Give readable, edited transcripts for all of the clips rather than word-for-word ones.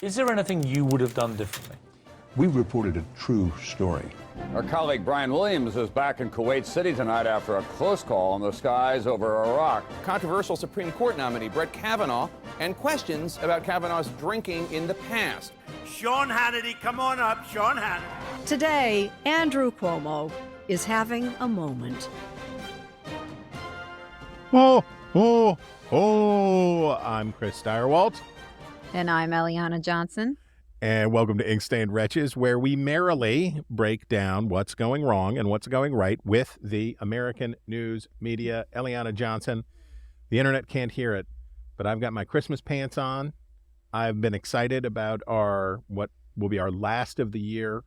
Is there anything you would have done differently? We reported a true story. Our colleague Brian Williams is back in Kuwait City tonight after a close call in the skies over Iraq. Controversial Supreme Court nominee Brett Kavanaugh and questions about Kavanaugh's drinking in the past. Sean Hannity, come on up, Sean Hannity. Today, Andrew Cuomo is having a moment. I'm Chris Steyerwalt. And I'm Eliana Johnson. And welcome to Ink-Stained Wretches, where we merrily break down what's going wrong and what's going right with the American news media. Eliana Johnson, the internet can't hear it, but I've got my Christmas pants on. I've been excited about what will be our last of the year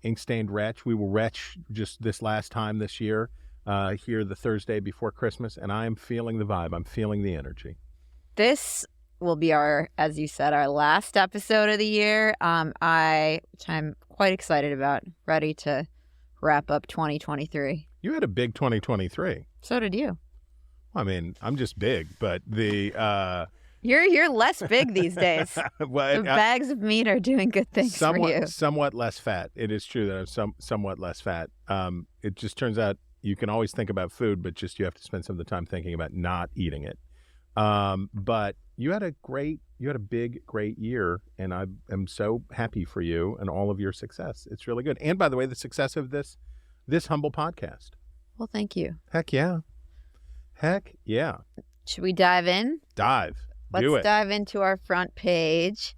Ink-Stained Wretch. We will Wretch just this last time this year, here the Thursday before Christmas, and I am feeling the vibe. I'm feeling the energy. This will be as you said, our last episode of the year, which I'm quite excited about, ready to wrap up 2023. You had a big 2023. So did you. I mean, I'm just big, but You're less big these days. Well, the bags of meat are doing good things for you. Somewhat less fat. It is true that I'm somewhat less fat. It just turns out you can always think about food, but you have to spend some of the time thinking about not eating it. But you had a big, great year, and I am so happy for you and all of your success. It's really good. And by the way, the success of this humble podcast. Well, thank you. Heck yeah. Should we dive in? Let's Let's dive into our front page,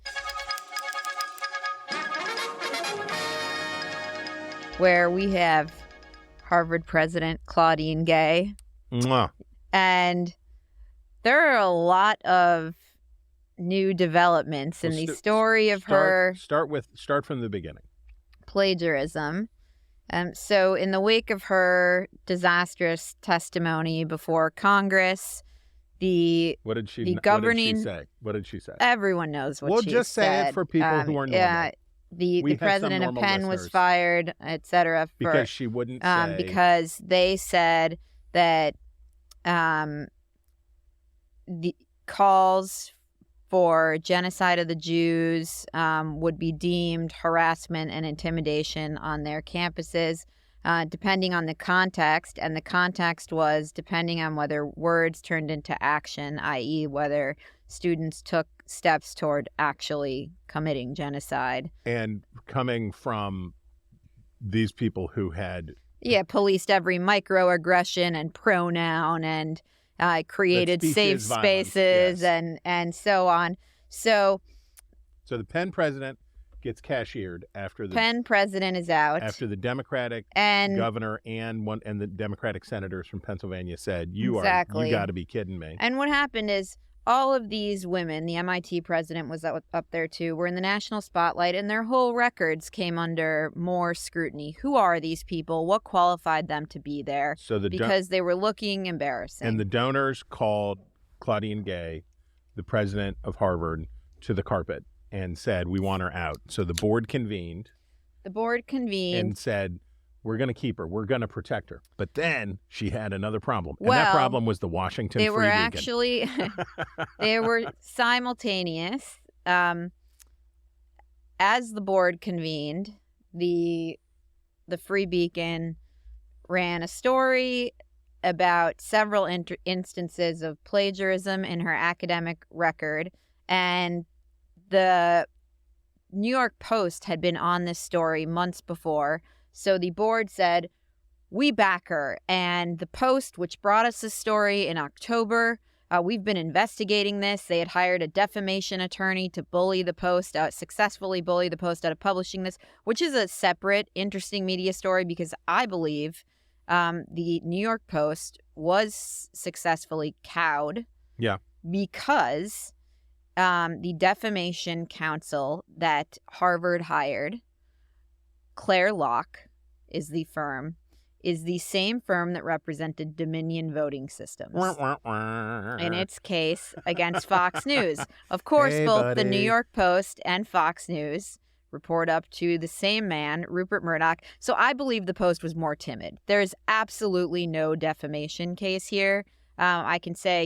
where we have Harvard president Claudine Gay. Mwah. And there are a lot of new developments in the story of her. Start from the beginning. Plagiarism. So in the wake of her disastrous testimony before Congress, What did she say? Everyone knows what she said. Well, just say it for people who are normal. The president of Penn was fired, etc. Because she wouldn't say. Because they said that the calls for genocide of the Jews would be deemed harassment and intimidation on their campuses, depending on the context. And the context was depending on whether words turned into action, i.e. whether students took steps toward actually committing genocide. And coming from these people who had... policed every microaggression and pronoun and created safe spaces, yes. and so on. So the Penn president gets cashiered after the Penn president is out after the Democratic governor and the Democratic senators from Pennsylvania said, you got to be kidding me. And what happened is all of these women, the MIT president was up there too, were in the national spotlight, and their whole records came under more scrutiny. Who are these people? What qualified them to be there? Because they were looking embarrassing. And the donors called Claudine Gay, the president of Harvard, to the carpet and said, we want her out. So the board convened. And said, we're going to keep her. We're going to protect her. But then she had another problem. And that problem was the Washington Free Beacon. They were simultaneous. As the board convened, the Free Beacon ran a story about several instances of plagiarism in her academic record. And the New York Post had been on this story months before. So the board said, we back her. And the Post, which brought us this story in October, we've been investigating this. They had hired a defamation attorney to bully the Post, successfully bully the Post out of publishing this, which is a separate, interesting media story because I believe the New York Post was successfully cowed. Yeah. Because the defamation counsel that Harvard hired, Claire Locke is the firm, is the same firm that represented Dominion Voting Systems in its case against Fox News. Of course, both the New York Post and Fox News report up to the same man, Rupert Murdoch. So I believe the Post was more timid. There is absolutely no defamation case here. I can say,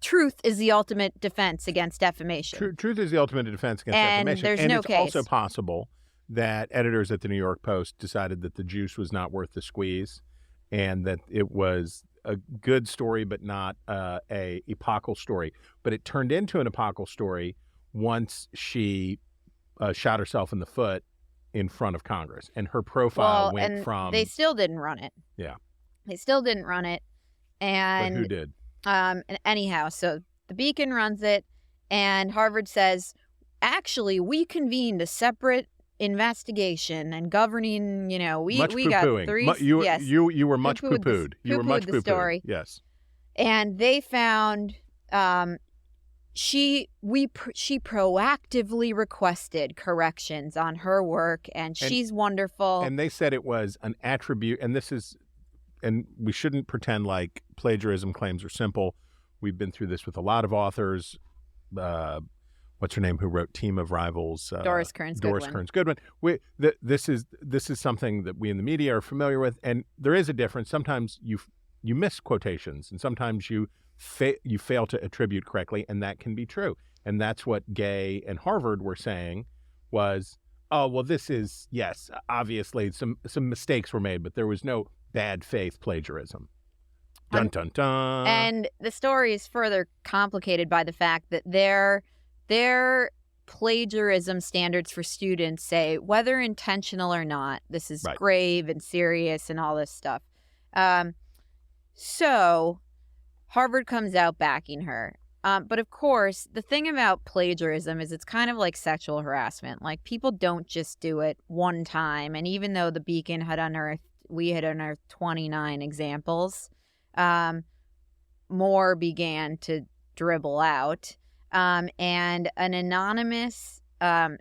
truth is the ultimate defense against defamation. Truth is the ultimate defense against And defamation. there's and no it's case. also possible that editors at the New York Post decided that the juice was not worth the squeeze, and that it was a good story but not a epochal story. But it turned into an epochal story once she shot herself in the foot in front of Congress, and her profile went and from. They still didn't run it. Yeah. They still didn't run it. And But who did? And anyhow, so the Beacon runs it, and Harvard says, actually, we convened a separate investigation and governing, we Much got poo-pooing. three. Yes. You were much Poo-pooed the- poo-pooed. You were much poo-pooed the poo-pooed. story. Yes. And they found she proactively requested corrections on her work, and she's wonderful. And they said it was an attribute, and we shouldn't pretend like plagiarism claims are simple. We've been through this with a lot of authors. What's her name? Who wrote Team of Rivals? Doris Kearns Goodwin. This is something that we in the media are familiar with, and there is a difference. Sometimes you miss quotations, and sometimes you fail to attribute correctly, and that can be true. And that's what Gay and Harvard were saying was, oh well, this is yes, obviously some mistakes were made, but there was no bad faith plagiarism. Dun dun dun. And the story is further complicated by the fact that their plagiarism standards for students say, whether intentional or not, this is grave and serious and all this stuff. So Harvard comes out backing her. But of course, the thing about plagiarism is it's kind of like sexual harassment. Like, people don't just do it one time. And even though the Beacon we had unearthed 29 examples, more began to dribble out. And an anonymous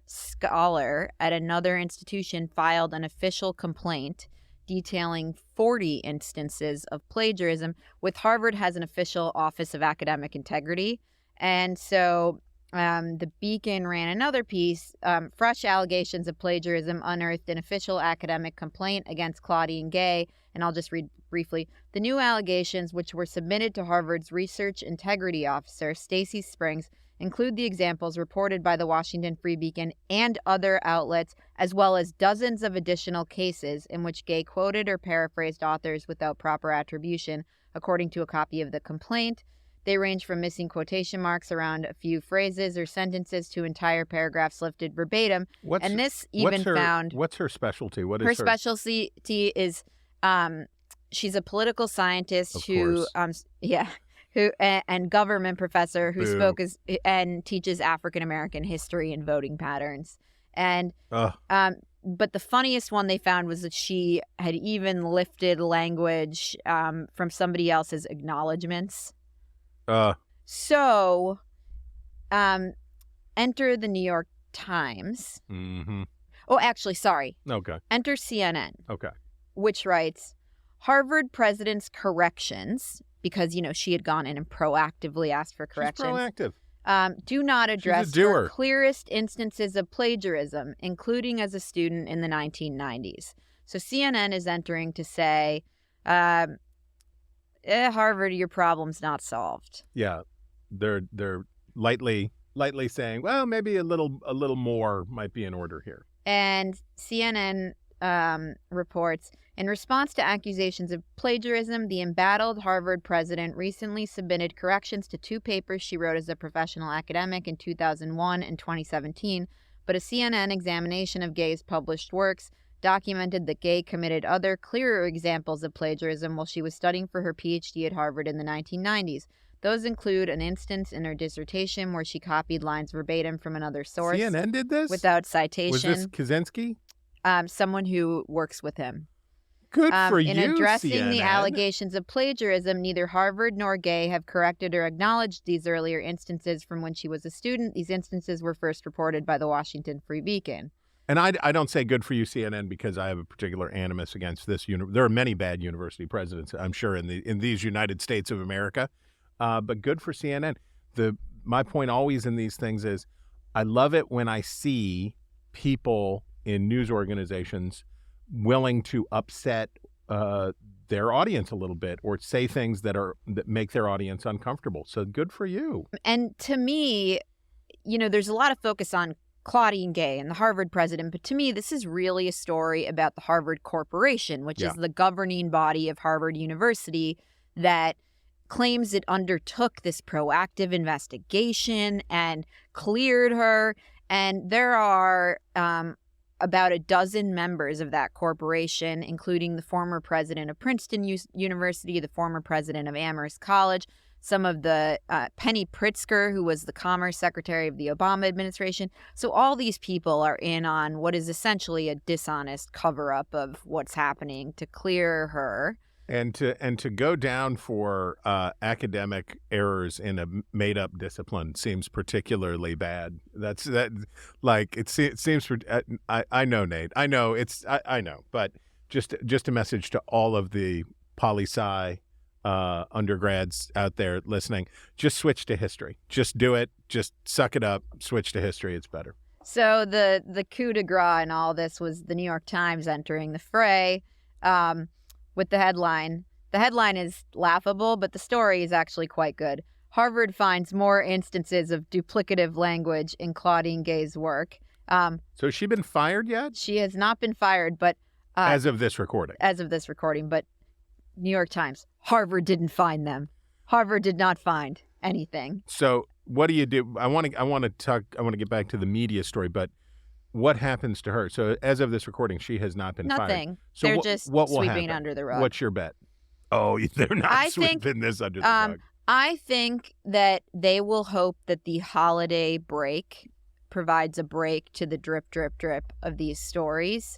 scholar at another institution filed an official complaint detailing 40 instances of plagiarism, with Harvard has an official Office of Academic Integrity. And so the Beacon ran another piece, fresh allegations of plagiarism unearthed an official academic complaint against Claudine Gay. And I'll just read briefly. The new allegations, which were submitted to Harvard's Research Integrity Officer, Stacy Springs, include the examples reported by the Washington Free Beacon and other outlets, as well as dozens of additional cases in which Gay quoted or paraphrased authors without proper attribution, according to a copy of the complaint. They range from missing quotation marks around a few phrases or sentences to entire paragraphs lifted verbatim. What's her specialty? What is her specialty? Is she's a political scientist who and government professor who and teaches African American history and voting patterns. And but the funniest one they found was that she had even lifted language from somebody else's acknowledgments. So enter the New York Times. Mm-hmm. Oh, actually, sorry. Okay. Enter CNN. Okay. Which writes, Harvard president's corrections, because, she had gone in and proactively asked for corrections. She's proactive. Do not address her clearest instances of plagiarism, including as a student in the 1990s. So CNN is entering to say, Harvard, your problem's not solved. Yeah, they're lightly saying, well, maybe a little more might be in order here. And CNN reports, in response to accusations of plagiarism, the embattled Harvard president recently submitted corrections to 2 papers she wrote as a professional academic in 2001 and 2017, but a CNN examination of Gay's published works documented that Gay committed other, clearer examples of plagiarism while she was studying for her PhD at Harvard in the 1990s. Those include an instance in her dissertation where she copied lines verbatim from another source. CNN did this? Without citation. Was this Kaczynski? Someone who works with him. Good for you, In addressing CNN. the allegations of plagiarism, neither Harvard nor Gay have corrected or acknowledged these earlier instances from when she was a student. These instances were first reported by the Washington Free Beacon. And I don't say good for you, CNN, because I have a particular animus against this. There are many bad university presidents, I'm sure, in these United States of America. But good for CNN. My point always in these things is I love it when I see people in news organizations willing to upset their audience a little bit, or say things that make their audience uncomfortable. So good for you. And to me, there's a lot of focus on Claudine Gay and the Harvard president, but to me, this is really a story about the Harvard Corporation, which is the governing body of Harvard University that claims it undertook this proactive investigation and cleared her. And there are about a dozen members of that corporation, including the former president of Princeton University, the former president of Amherst College, some of the Penny Pritzker, who was the Commerce Secretary of the Obama administration. So all these people are in on what is essentially a dishonest cover-up of what's happening to clear her. And to go down for academic errors in a made-up discipline seems particularly bad. It seems. I know, Nate. I know I know. But just a message to all of the poli-sci undergrads out there listening: just switch to history. Just do it. Just suck it up. Switch to history. It's better. So the coup de grace in all this was the New York Times entering the fray. With the headline. The headline is laughable, but the story is actually quite good. Harvard finds more instances of duplicative language in Claudine Gay's work. So has she been fired yet? She has not been fired, but... as of this recording. But New York Times, Harvard didn't find them. Harvard did not find anything. So what do you do? I want to get back to the media story, but what happens to her? So as of this recording, she has not been fired. Nothing. So they're just what will sweeping it happen? under the rug. What's your bet? Oh, they're not sweeping this under the rug. I think that they will hope that the holiday break provides a break to the drip, drip, drip of these stories.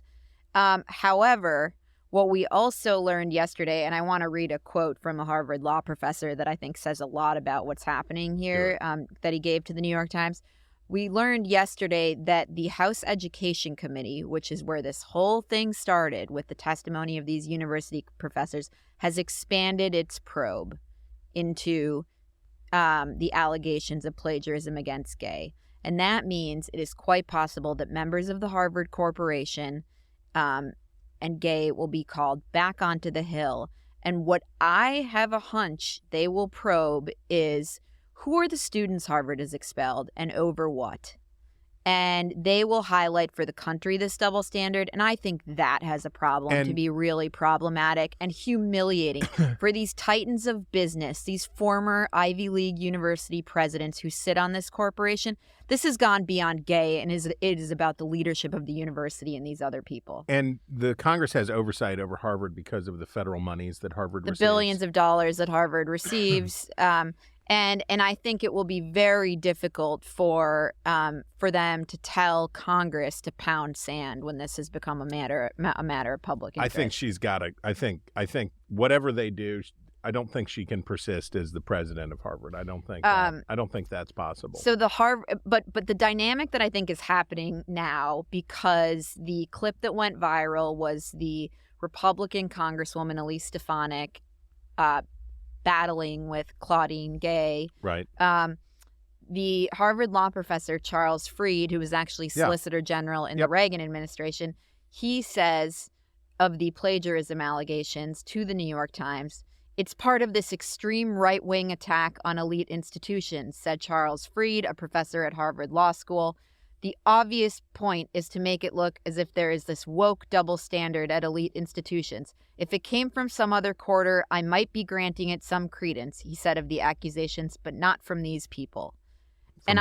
However, what we also learned yesterday, and I want to read a quote from a Harvard law professor that I think says a lot about what's happening here, that he gave to the New York Times. We learned yesterday that the House Education Committee, which is where this whole thing started with the testimony of these university professors, has expanded its probe into the allegations of plagiarism against Gay. And that means it is quite possible that members of the Harvard Corporation and Gay will be called back onto the Hill. And what I have a hunch they will probe is, who are the students Harvard has expelled and over what? And they will highlight for the country this double standard. And I think that has a problem to be really problematic and humiliating for these titans of business, these former Ivy League university presidents who sit on this corporation. This has gone beyond Gay, and it is about the leadership of the university and these other people. And the Congress has oversight over Harvard because of the federal monies that Harvard receives. The billions of dollars that Harvard receives. And I think it will be very difficult for them to tell Congress to pound sand when this has become a matter of public interest. I think she's got to. I think whatever they do, I don't think she can persist as the president of Harvard. I don't think that's possible. So but the dynamic that I think is happening now, because the clip that went viral was the Republican Congresswoman Elise Stefanik battling with Claudine Gay. Right. The Harvard law professor, Charles Freed, who was actually Solicitor General in the Reagan administration, he says of the plagiarism allegations to the New York Times, it's part of this extreme right-wing attack on elite institutions, said Charles Freed, a professor at Harvard Law School. The obvious point is to make it look as if there is this woke double standard at elite institutions. If it came from some other quarter, I might be granting it some credence, he said of the accusations, but not from these people. From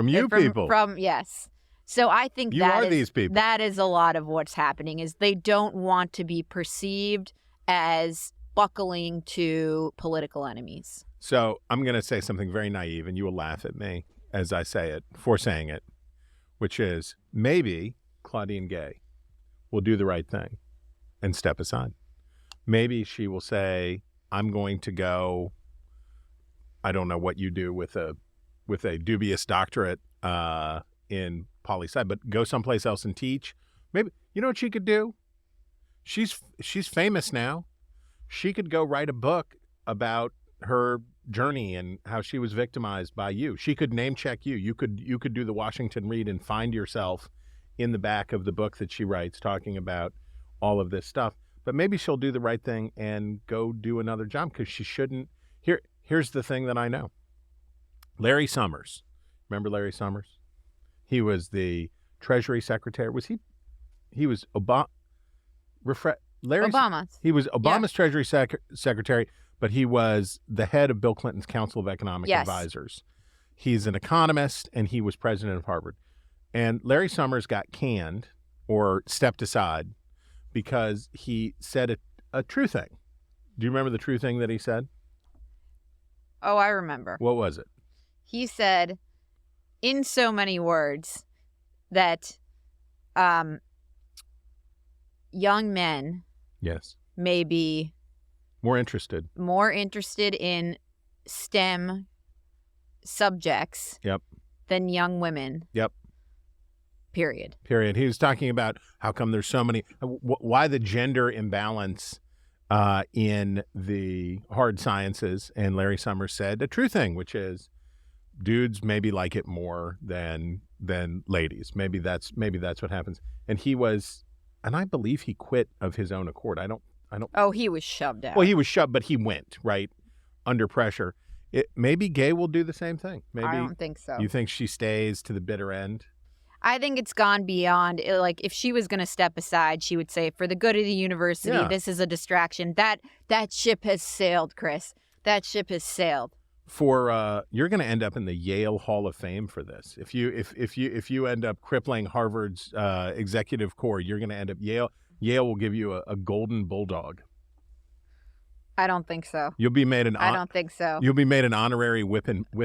you people. Yes. So I think these people. That is a lot of what's happening, is they don't want to be perceived as buckling to political enemies. So I'm going to say something very naive, and you will laugh at me as I say it, for saying it, which is maybe Claudine Gay will do the right thing and step aside. Maybe she will say, I'm going to go, I don't know what you do with a dubious doctorate in poli-sci, but go someplace else and teach. Maybe, you know what she could do? She's famous now. She could go write a book about her journey and how she was victimized by you. She could name check you. You could do the Washington read and find yourself in the back of the book that she writes talking about all of this stuff. but maybe she'll do the right thing and go do another job because she shouldn't. Here's the thing that I know. Larry Summers. Remember Larry Summers? He was the Treasury Secretary. Was he? He was Obama. Obama's. He was Obama's Treasury Secretary, but he was the head of Bill Clinton's Council of Economic Advisors. He's an economist, and he was president of Harvard. And Larry Summers got canned or stepped aside because he said a true thing. Do you remember the true thing that he said? Oh, I remember. What was it? He said, in so many words, that young men Yes. may be More interested. in STEM subjects Yep. than young women. Yep. Period. He was talking about how come there's so many, why the gender imbalance in the hard sciences. And Larry Summers said a true thing, which is dudes maybe like it more than ladies. Maybe that's what happens. And he was, and I believe he quit of his own accord. I don't. Oh, he was shoved out. Well, he was shoved, but he went, right, under pressure. Maybe Gay will do the same thing. Maybe. I don't think so. You think she stays to the bitter end? I think it's gone beyond. Like, if she was going to step aside, she would say, for the good of the university, this is a distraction. That ship has sailed, Chris. That ship has sailed. You're going to end up in the Yale Hall of Fame for this. If you end up crippling Harvard's executive core, you're going to end up Yale. Yale will give you a golden bulldog. I don't think so. You'll be made an. I don't think so. You'll be made an honorary whiff and poop.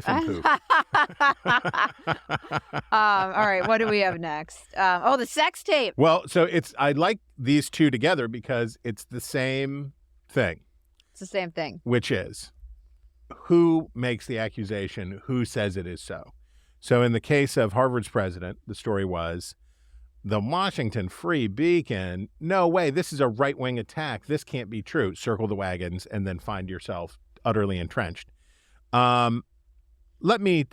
All right, what do we have next? The sex tape. Well, so I like these two together because it's the same thing. It's the same thing. Which is, who makes the accusation? Who says it is so? So in the case of Harvard's president, the story was, the Washington Free Beacon, no way, this is a right-wing attack. This can't be true. Circle the wagons and then find yourself utterly entrenched. Let me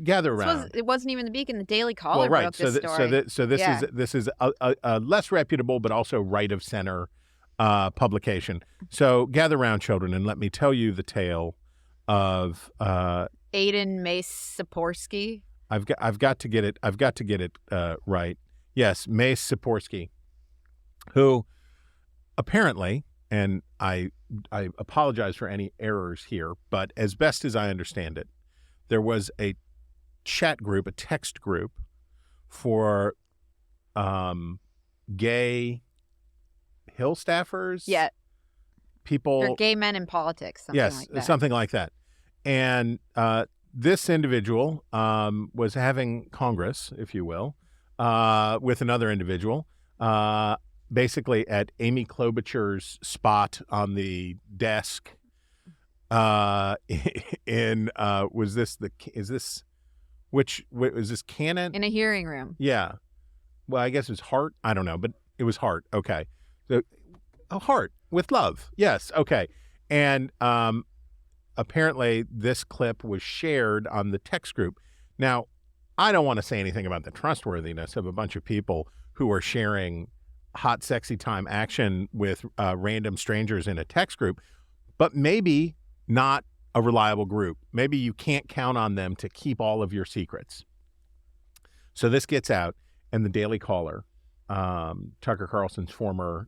gather around. It wasn't even the Beacon. The Daily Caller broke this story. So this is a less reputable but also right-of-center publication. So gather around, children, and let me tell you the tale of Aiden Mace Saporsky. I've got to get it right. Yes, Mace Saporsky, who apparently, and I apologize for any errors here, but as best as I understand it, there was a chat group, a text group for gay Hill staffers. Yeah. People. Or gay men in politics. Something like that. And this individual was having Congress, if you will, with another individual, basically at Amy Klobuchar's spot on the desk. Was this Cannon? In a hearing room. Yeah. Well, I guess it was Hart. I don't know, but it was Hart. Okay. So, Hart with love. Yes. Okay. And apparently this clip was shared on the text group. Now, I don't want to say anything about the trustworthiness of a bunch of people who are sharing hot, sexy time action with random strangers in a text group, but maybe not a reliable group. Maybe you can't count on them to keep all of your secrets. So this gets out, and the Daily Caller, Tucker Carlson's former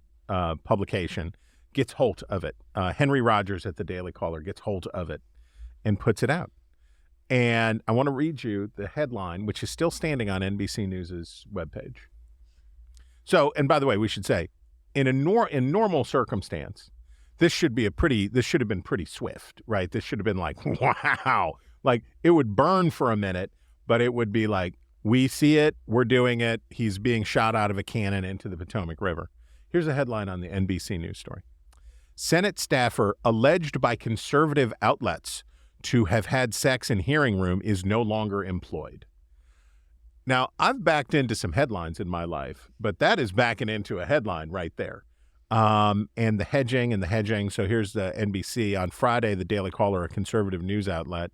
publication, gets hold of it. Henry Rogers at the Daily Caller gets hold of it and puts it out. And I want to read you the headline, which is still standing on NBC News' webpage. So, and by the way, we should say, in normal circumstance, this should have been pretty swift, right? This should have been like, wow, like it would burn for a minute, but it would be like, we see it, we're doing it. He's being shot out of a cannon into the Potomac River. Here's a headline on the NBC News story. Senate staffer alleged by conservative outlets to have had sex in hearing room is no longer employed. Now, I've backed into some headlines in my life, but that is backing into a headline right there. And the hedging. So here's the NBC. On Friday, the Daily Caller, a conservative news outlet,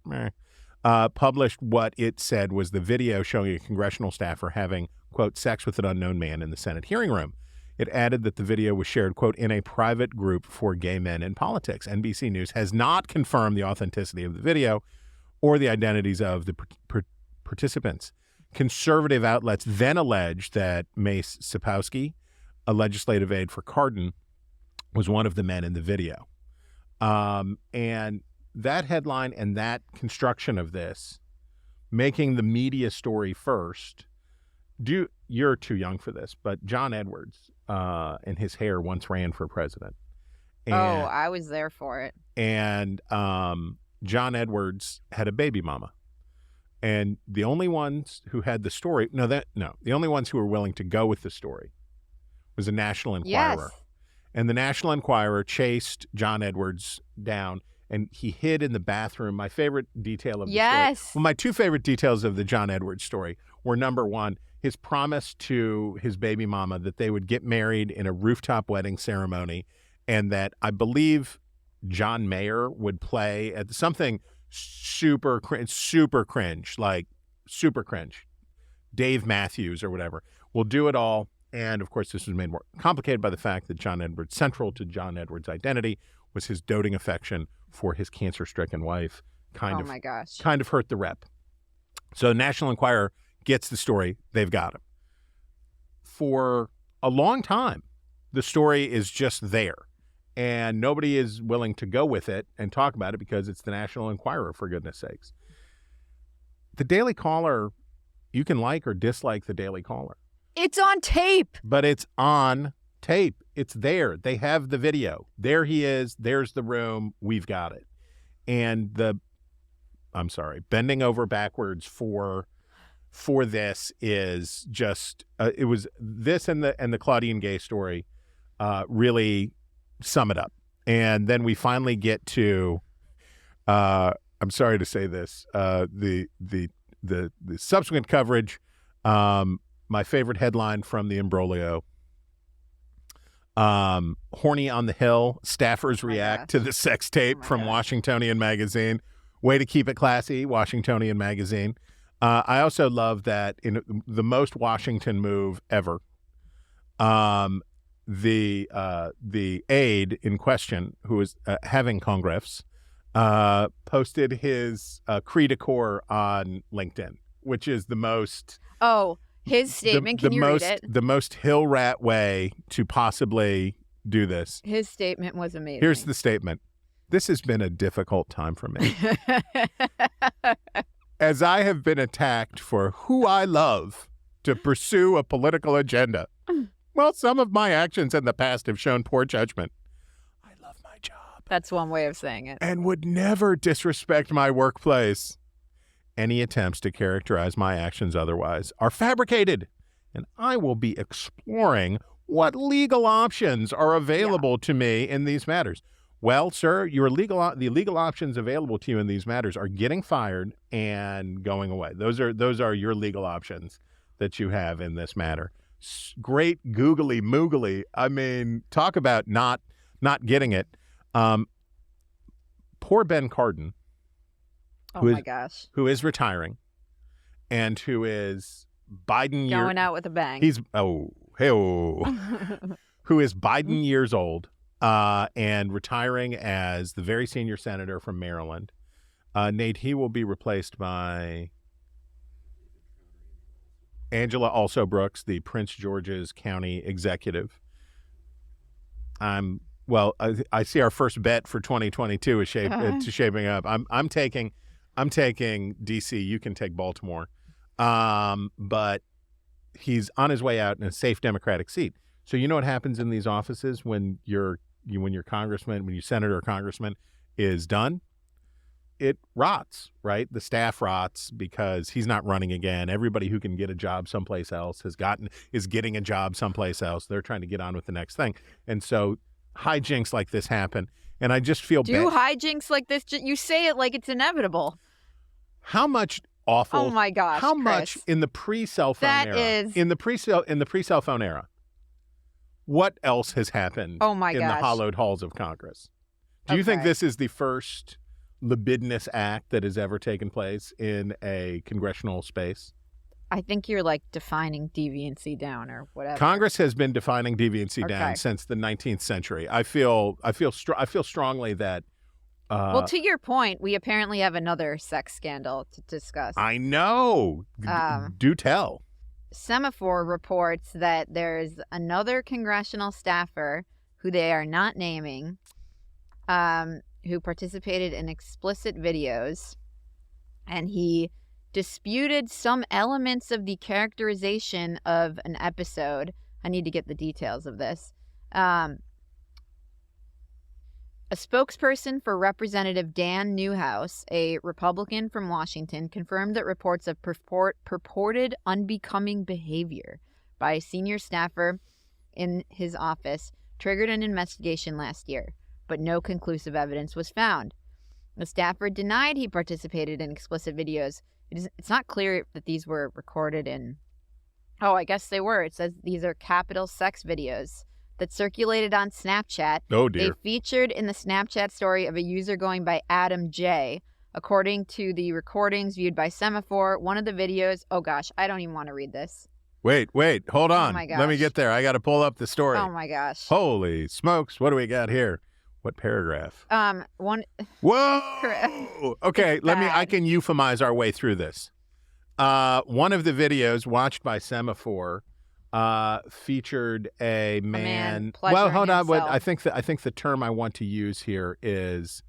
published what it said was the video showing a congressional staffer having, quote, sex with an unknown man in the Senate hearing room. It added that the video was shared, quote, in a private group for gay men in politics. NBC News has not confirmed the authenticity of the video or the identities of the participants. Conservative outlets then alleged that Mace Sapowski, a legislative aide for Cardin, was one of the men in the video. And that headline and that construction of this, making the media story first, you're too young for this, but John Edwards and his hair once ran for president. And, I was there for it. And John Edwards had a baby mama. And the only ones who had the story, the only ones who were willing to go with the story was a National Enquirer. Yes. And the National Enquirer chased John Edwards down, and he hid in the bathroom. My favorite detail of the story. Well, my two favorite details of the John Edwards story were, number one, his promise to his baby mama that they would get married in a rooftop wedding ceremony, and that I believe John Mayer would play at something super cringe, like super cringe. Dave Matthews or whatever will do it all. And of course, this was made more complicated by the fact that John Edwards, central to John Edwards' identity, was his doting affection for his cancer-stricken wife. Kind of hurt the rep. So National Enquirer gets the story. They've got him. For a long time, the story is just there. And nobody is willing to go with it and talk about it because it's the National Enquirer, for goodness sakes. The Daily Caller, you can like or dislike the Daily Caller. It's on tape. But it's on tape. It's there. They have the video. There he is. There's the room. We've got it. And bending over backwards for this is just, it was this and the Claudine Gay story really sum it up. And then we finally get to, I'm sorry to say this, the subsequent coverage, my favorite headline from the imbroglio, Horny on the Hill, staffers react to the sex tape from Washingtonian magazine. Way to keep it classy, Washingtonian magazine. I also love that in the most Washington move ever, the aide in question, who was having congress, posted his cri de coeur on LinkedIn, which is the most... Oh, his statement, can you read it? The most hill rat way to possibly do this. His statement was amazing. Here's the statement. This has been a difficult time for me. As I have been attacked for who I love to pursue a political agenda. Well, some of my actions in the past have shown poor judgment. I love my job. That's one way of saying it. And would never disrespect my workplace. Any attempts to characterize my actions otherwise are fabricated, and I will be exploring what legal options are available to me in these matters. Well, sir, the legal options available to you in these matters are getting fired and going away. Those are your legal options that you have in this matter. Great googly moogly. I mean, talk about not getting it. Poor Ben Cardin. Who is retiring and who is Biden going out with a bang. Who is Biden years old and retiring as the very senior senator from Maryland. Nate, he will be replaced by Angela Also Brooks, the Prince George's County executive. I see our first bet for 2022 is shaping up. I'm taking DC. You can take Baltimore. But he's on his way out in a safe Democratic seat. So you know what happens in these offices when your congressman, when your senator or congressman is done? It rots, right? The staff rots because he's not running again. Everybody who can get a job someplace else is getting a job someplace else. They're trying to get on with the next thing. And so hijinks like this happen. And I just feel bad. Hijinks like this, you say it like it's inevitable. How much awful? Oh my gosh! How Chris, much in the pre-cell phone era? In the pre-cell phone era, what else has happened? Oh my in the hallowed halls of Congress? Do you think this is the first libidinous act that has ever taken place in a congressional space? I think you're like defining deviancy down or whatever. Congress has been defining deviancy Okay. down since the 19th century. I feel strongly that. Well, to your point, we apparently have another sex scandal to discuss. I know. Do tell. Semaphore reports that there's another congressional staffer who they are not naming, who participated in explicit videos, and he disputed some elements of the characterization of an episode. I need to get the details of this. A spokesperson for Representative Dan Newhouse, a Republican from Washington, confirmed that reports of purported unbecoming behavior by a senior staffer in his office triggered an investigation last year, but no conclusive evidence was found. The staffer denied he participated in explicit videos. It's not clear that these were recorded in... Oh, I guess they were. It says these are capital sex videos that circulated on Snapchat. Oh, dear. They featured in the Snapchat story of a user going by Adam J. According to the recordings viewed by Semaphore, one of the videos... Oh, gosh, I don't even want to read this. Wait, hold on. my Let me gosh. get there. I got to pull up the story. Oh, my gosh. Holy smokes. What do we got here? What paragraph? One... Whoa! Okay, It's I bad. can euphemize our way through this. One of the videos watched by Semaphore featured a man. Well, hold on. pleasuring I think the term I want to use here is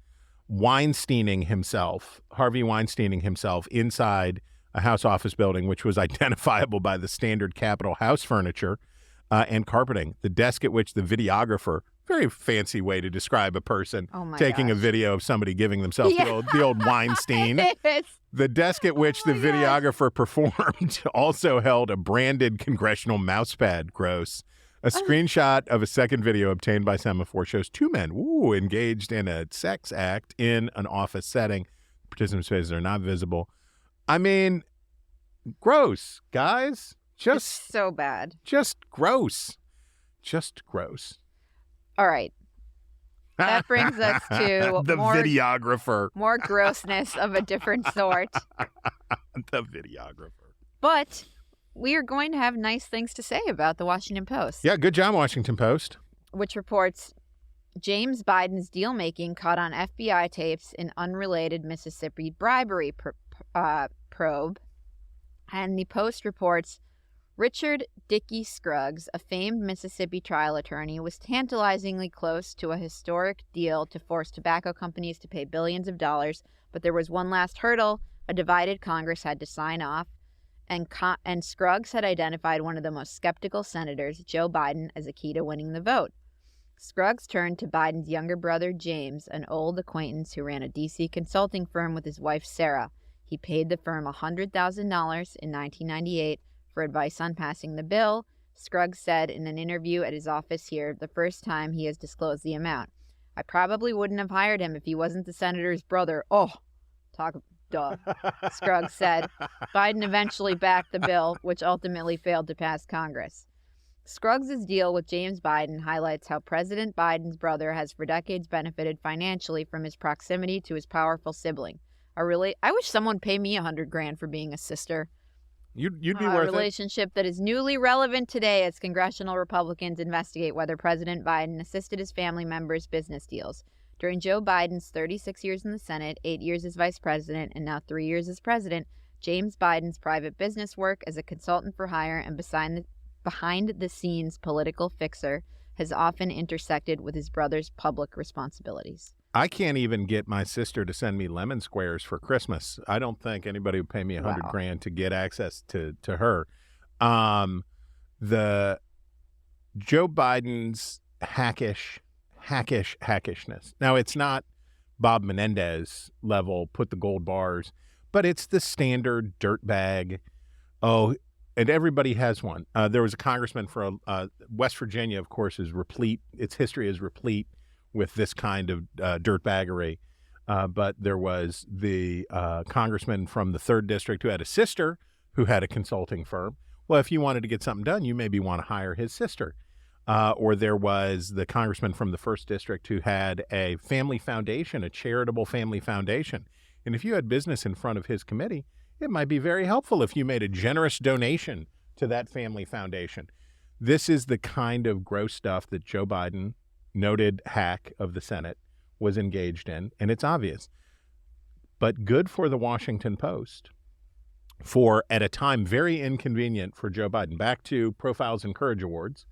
Weinsteining himself, Harvey Weinsteining himself inside a house office building, which was identifiable by the standard Capitol house furniture and carpeting. The desk at which the videographer, very fancy way to describe a person Oh my taking a gosh. video of somebody giving themselves Yeah. the old Weinstein. It's- The desk at which the videographer performed also held a branded congressional mousepad. Gross. A screenshot of a second video obtained by Semaphore shows two men engaged in a sex act in an office setting. Participants' faces are not visible. I mean, gross, guys. it's Just so bad. gross. Just gross. All right. That brings us to the more- videographer. More grossness of a different sort. The videographer. But we are going to have nice things to say about the Washington Post, Yeah, good job, Washington Post. which reports James Biden's deal-making caught on FBI tapes in unrelated Mississippi bribery probe. And the Post reports Richard Dickey Scruggs, a famed Mississippi trial attorney, was tantalizingly close to a historic deal to force tobacco companies to pay billions of dollars, but there was one last hurdle a divided Congress had to sign off, and Scruggs had identified one of the most skeptical senators, Joe Biden, as a key to winning the vote. Scruggs turned to Biden's younger brother, James, an old acquaintance who ran a D.C. consulting firm with his wife, Sarah. He paid the firm $100,000 in 1998 for advice on passing the bill. Scruggs said in an interview at his office here, the first time he has disclosed the amount. I probably wouldn't have hired him if he wasn't the senator's brother. Oh, duh, Scruggs said. Biden eventually backed the bill, which ultimately failed to pass Congress. Scruggs' deal with James Biden highlights how President Biden's brother has for decades benefited financially from his proximity to his powerful sibling. I wish someone would pay me $100,000 for being a sister. You'd be A worth it. relationship that is newly relevant today as congressional Republicans investigate whether President Biden assisted his family members' business deals. During Joe Biden's 36 years in the Senate, 8 years as vice president, and now 3 years as president, James Biden's private business work as a consultant for hire and behind-the-scenes political fixer has often intersected with his brother's public responsibilities. I can't even get my sister to send me lemon squares for Christmas. I don't think anybody would pay me $100,000 to get access to her. The Joe Biden's hackishness. Now, it's not Bob Menendez level, put the gold bars, but it's the standard dirtbag. Oh, and everybody has one. There was a congressman from West Virginia, of course, is replete. Its history is replete with this kind of dirtbaggery. But there was the congressman from the 3rd District who had a sister who had a consulting firm. Well, if you wanted to get something done, you maybe want to hire his sister. Or there was the congressman from the 1st District who had a family foundation, a charitable family foundation. And if you had business in front of his committee, it might be very helpful if you made a generous donation to that family foundation. This is the kind of gross stuff that Joe Biden, noted hack of the Senate, was engaged in, and it's obvious. But good for the Washington Post, for, at a time very inconvenient for Joe Biden, back to Profiles in Courage Awards,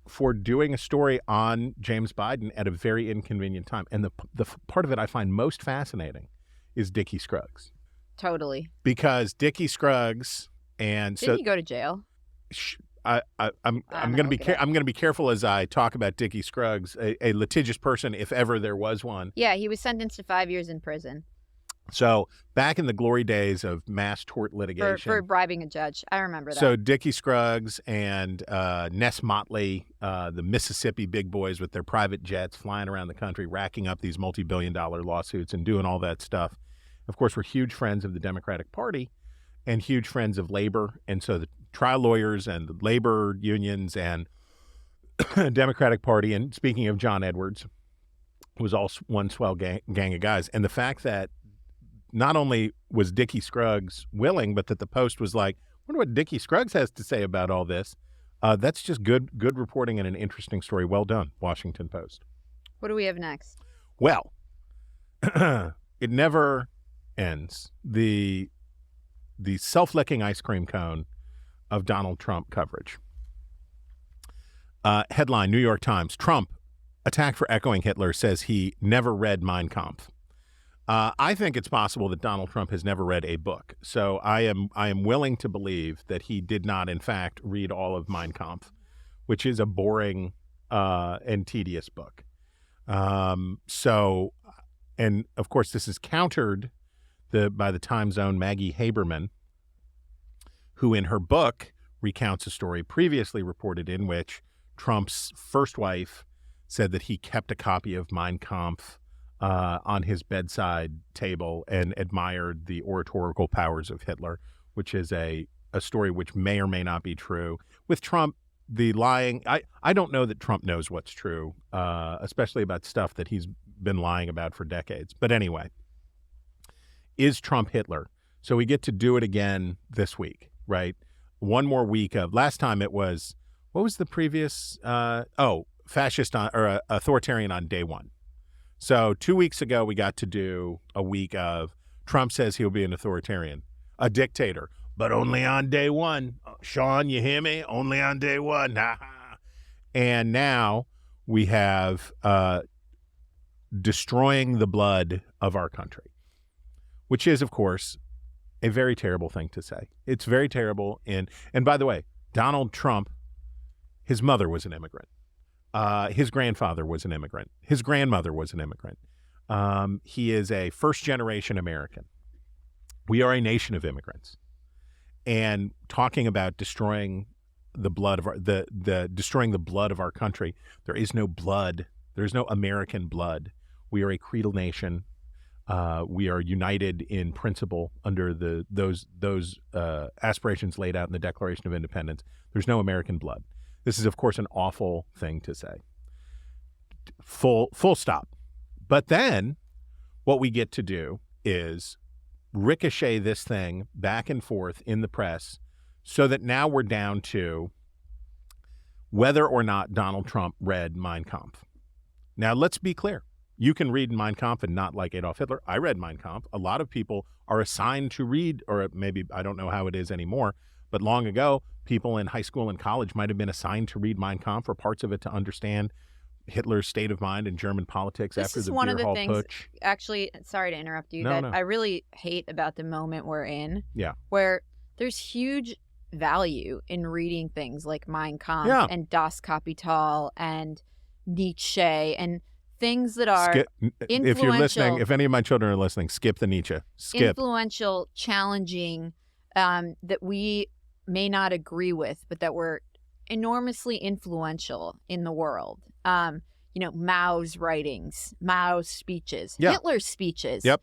for doing a story on James Biden at a very inconvenient time. And the part of it I find most fascinating is Dickie Scruggs. Totally. Because Dickie Scruggs, and Didn't he go to jail? I'm going to be careful as I talk about Dickie Scruggs, a litigious person, if ever there was one. Yeah, he was sentenced to 5 years in prison. So back in the glory days of mass tort litigation. For bribing a judge. I remember that. So Dickie Scruggs and Ness Motley, the Mississippi big boys with their private jets flying around the country, racking up these multi-billion-dollar lawsuits and doing all that stuff. Of course, we're huge friends of the Democratic Party and huge friends of labor. And so the trial lawyers and the labor unions and Democratic Party, and speaking of John Edwards, was all one swell gang of guys. And the fact that not only was Dickie Scruggs willing, but that the Post was like, I wonder what Dickie Scruggs has to say about all this. That's just good reporting and an interesting story. Well done, Washington Post. What do we have next? Well, it never ends. The self-licking ice cream cone of Donald Trump coverage. Headline, New York Times, Trump, attacked for echoing Hitler, says he never read Mein Kampf. I think it's possible that Donald Trump has never read a book. So I am willing to believe that he did not, in fact, read all of Mein Kampf, which is a boring and tedious book. And of course, this is countered by the Times' own Maggie Haberman, who in her book recounts a story previously reported in which Trump's first wife said that he kept a copy of Mein Kampf on his bedside table and admired the oratorical powers of Hitler, which is a story which may or may not be true. With Trump, the lying, I don't know that Trump knows what's true, especially about stuff that he's been lying about for decades. But anyway, is Trump Hitler? So we get to do it again this week, right? One more week of, last time it was, what was the previous, fascist or authoritarian on day one. So 2 weeks ago, we got to do a week of Trump says he'll be an authoritarian, a dictator, but only on day one. Sean, you hear me? Only on day one. And now we have destroying the blood of our country, which is, of course, a very terrible thing to say. It's very terrible. And by the way, Donald Trump, his mother was an immigrant. His grandfather was an immigrant. His grandmother was an immigrant. He is a first-generation American. We are a nation of immigrants. And talking about destroying the blood of destroying the blood of our country, there is no blood. There is no American blood. We are a creedal nation. We are united in principle under those aspirations laid out in the Declaration of Independence. There's no American blood. This is, of course, an awful thing to say. Full stop. But then what we get to do is ricochet this thing back and forth in the press so that now we're down to whether or not Donald Trump read Mein Kampf. Now, let's be clear. You can read Mein Kampf and not like Adolf Hitler. I read Mein Kampf. A lot of people are assigned to read, or maybe I don't know how it is anymore, but long ago, people in high school and college might have been assigned to read Mein Kampf or parts of it to understand Hitler's state of mind in German politics after the beer hall putsch. Actually, sorry to interrupt you, No. I really hate about the moment we're in. Yeah. Where there's huge value in reading things like Mein Kampf and Das Kapital and Nietzsche and things that are influential. If you're listening, if any of my children are listening, skip the Nietzsche. Skip. Influential, challenging, that we may not agree with, but that were enormously influential in the world. Mao's writings, Mao's speeches, Hitler's speeches. Yep.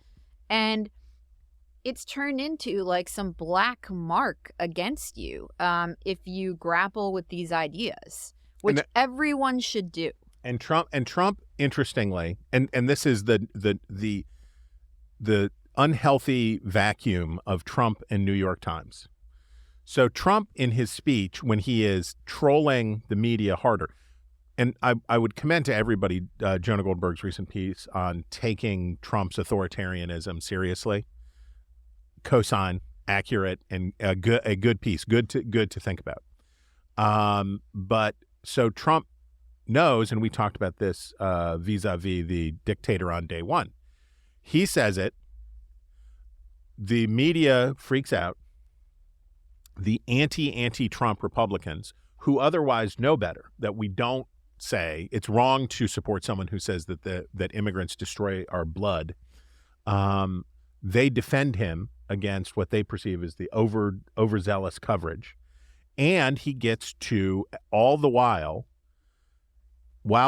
And it's turned into like some black mark against you if you grapple with these ideas, which everyone should do. And Trump, interestingly, and this is the unhealthy vacuum of Trump and New York Times. So Trump, in his speech, when he is trolling the media harder, and I would commend to everybody Jonah Goldberg's recent piece on taking Trump's authoritarianism seriously. Cosign, accurate, and a good piece, good to think about. But so Trump knows, and we talked about this vis-a-vis the dictator on day one. He says it. The media freaks out. The anti-Trump Republicans, who otherwise know better, that we don't say it's wrong to support someone who says that that immigrants destroy our blood. They defend him against what they perceive as the overzealous coverage, and he gets to, all the while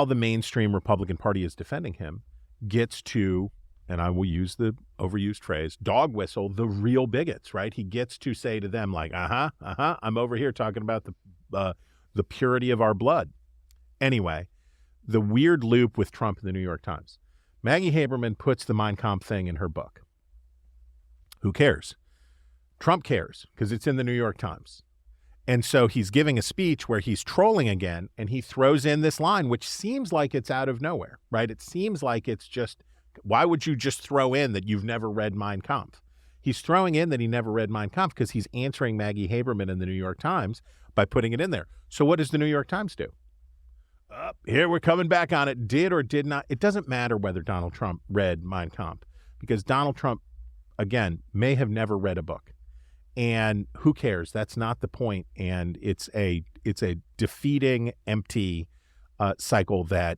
the mainstream Republican Party is defending him, gets to, and I will use the overused phrase, dog whistle the real bigots, right? He gets to say to them like, I'm over here talking about the purity of our blood. Anyway, the weird loop with Trump in the New York Times. Maggie Haberman puts the Mein Kampf thing in her book. Who cares? Trump cares because it's in the New York Times. And so he's giving a speech where he's trolling again, and he throws in this line, which seems like it's out of nowhere, right? It seems like it's just, why would you just throw in that you've never read Mein Kampf? He's throwing in that he never read Mein Kampf because he's answering Maggie Haberman in the New York Times by putting it in there. So what does the New York Times do? Here we're coming back on it. Did or did not. It doesn't matter whether Donald Trump read Mein Kampf, because Donald Trump, again, may have never read a book. And who cares? That's not the point. And it's a defeating, empty cycle that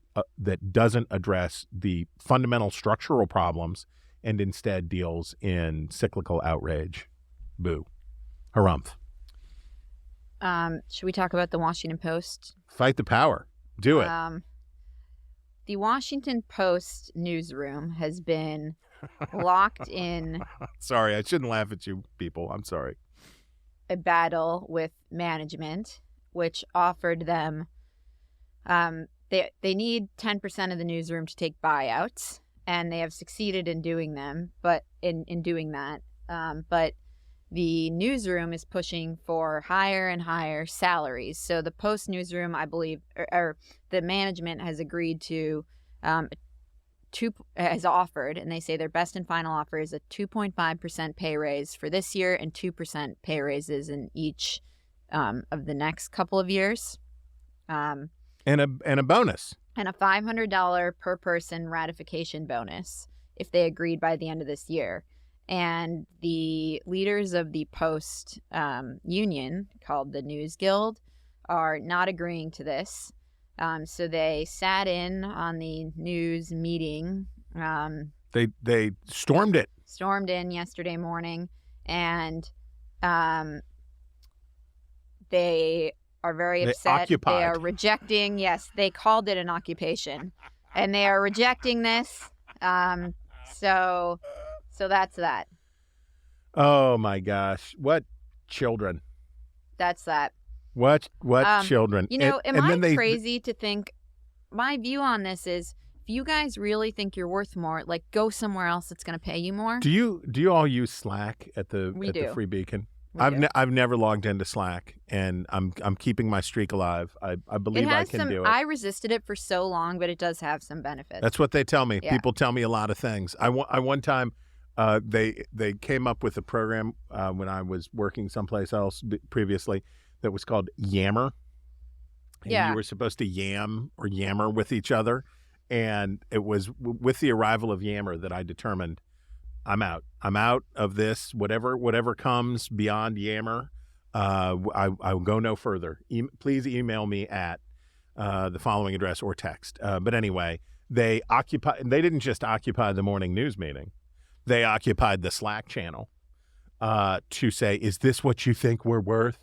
doesn't address the fundamental structural problems and instead deals in cyclical outrage. Boo. Harumph. Should we talk about the Washington Post? Fight the power. Do it. The Washington Post newsroom has been locked in. Sorry, I shouldn't laugh at you people. I'm sorry. A battle with management, which offered them, they need 10% of the newsroom to take buyouts, and they have succeeded in doing them. But in doing that, but the newsroom is pushing for higher and higher salaries. So the Post newsroom, I believe, or the management has agreed to, has offered, and they say their best and final offer is a 2.5% pay raise for this year and 2% pay raises in each of the next couple of years. And a bonus. And a $500 per person ratification bonus if they agreed by the end of this year. And the leaders of the Post union, called the News Guild, are not agreeing to this. So they sat in on the news meeting. They stormed it. Stormed in yesterday morning, and they are very upset. Occupied. They are rejecting. Yes, they called it an occupation, and they are rejecting this. So that's that. Oh my gosh! What children? That's that. What children? You know, and am I then crazy to think? My view on this is, if you guys really think you're worth more, like, go somewhere else that's going to pay you more. Do you all use Slack at the Free Beacon? I've never logged into Slack, and I'm keeping my streak alive. I believe I can do it. I resisted it for so long, but it does have some benefits. That's what they tell me. Yeah. People tell me a lot of things. I one time they came up with a program when I was working someplace else previously that was called Yammer. And you were supposed to yam or yammer with each other. And it was with the arrival of Yammer that I determined I'm out. I'm out of this. Whatever comes beyond Yammer, I will go no further. Please email me at the following address or text. But anyway, they didn't just occupy the morning news meeting. They occupied the Slack channel to say, is this what you think we're worth?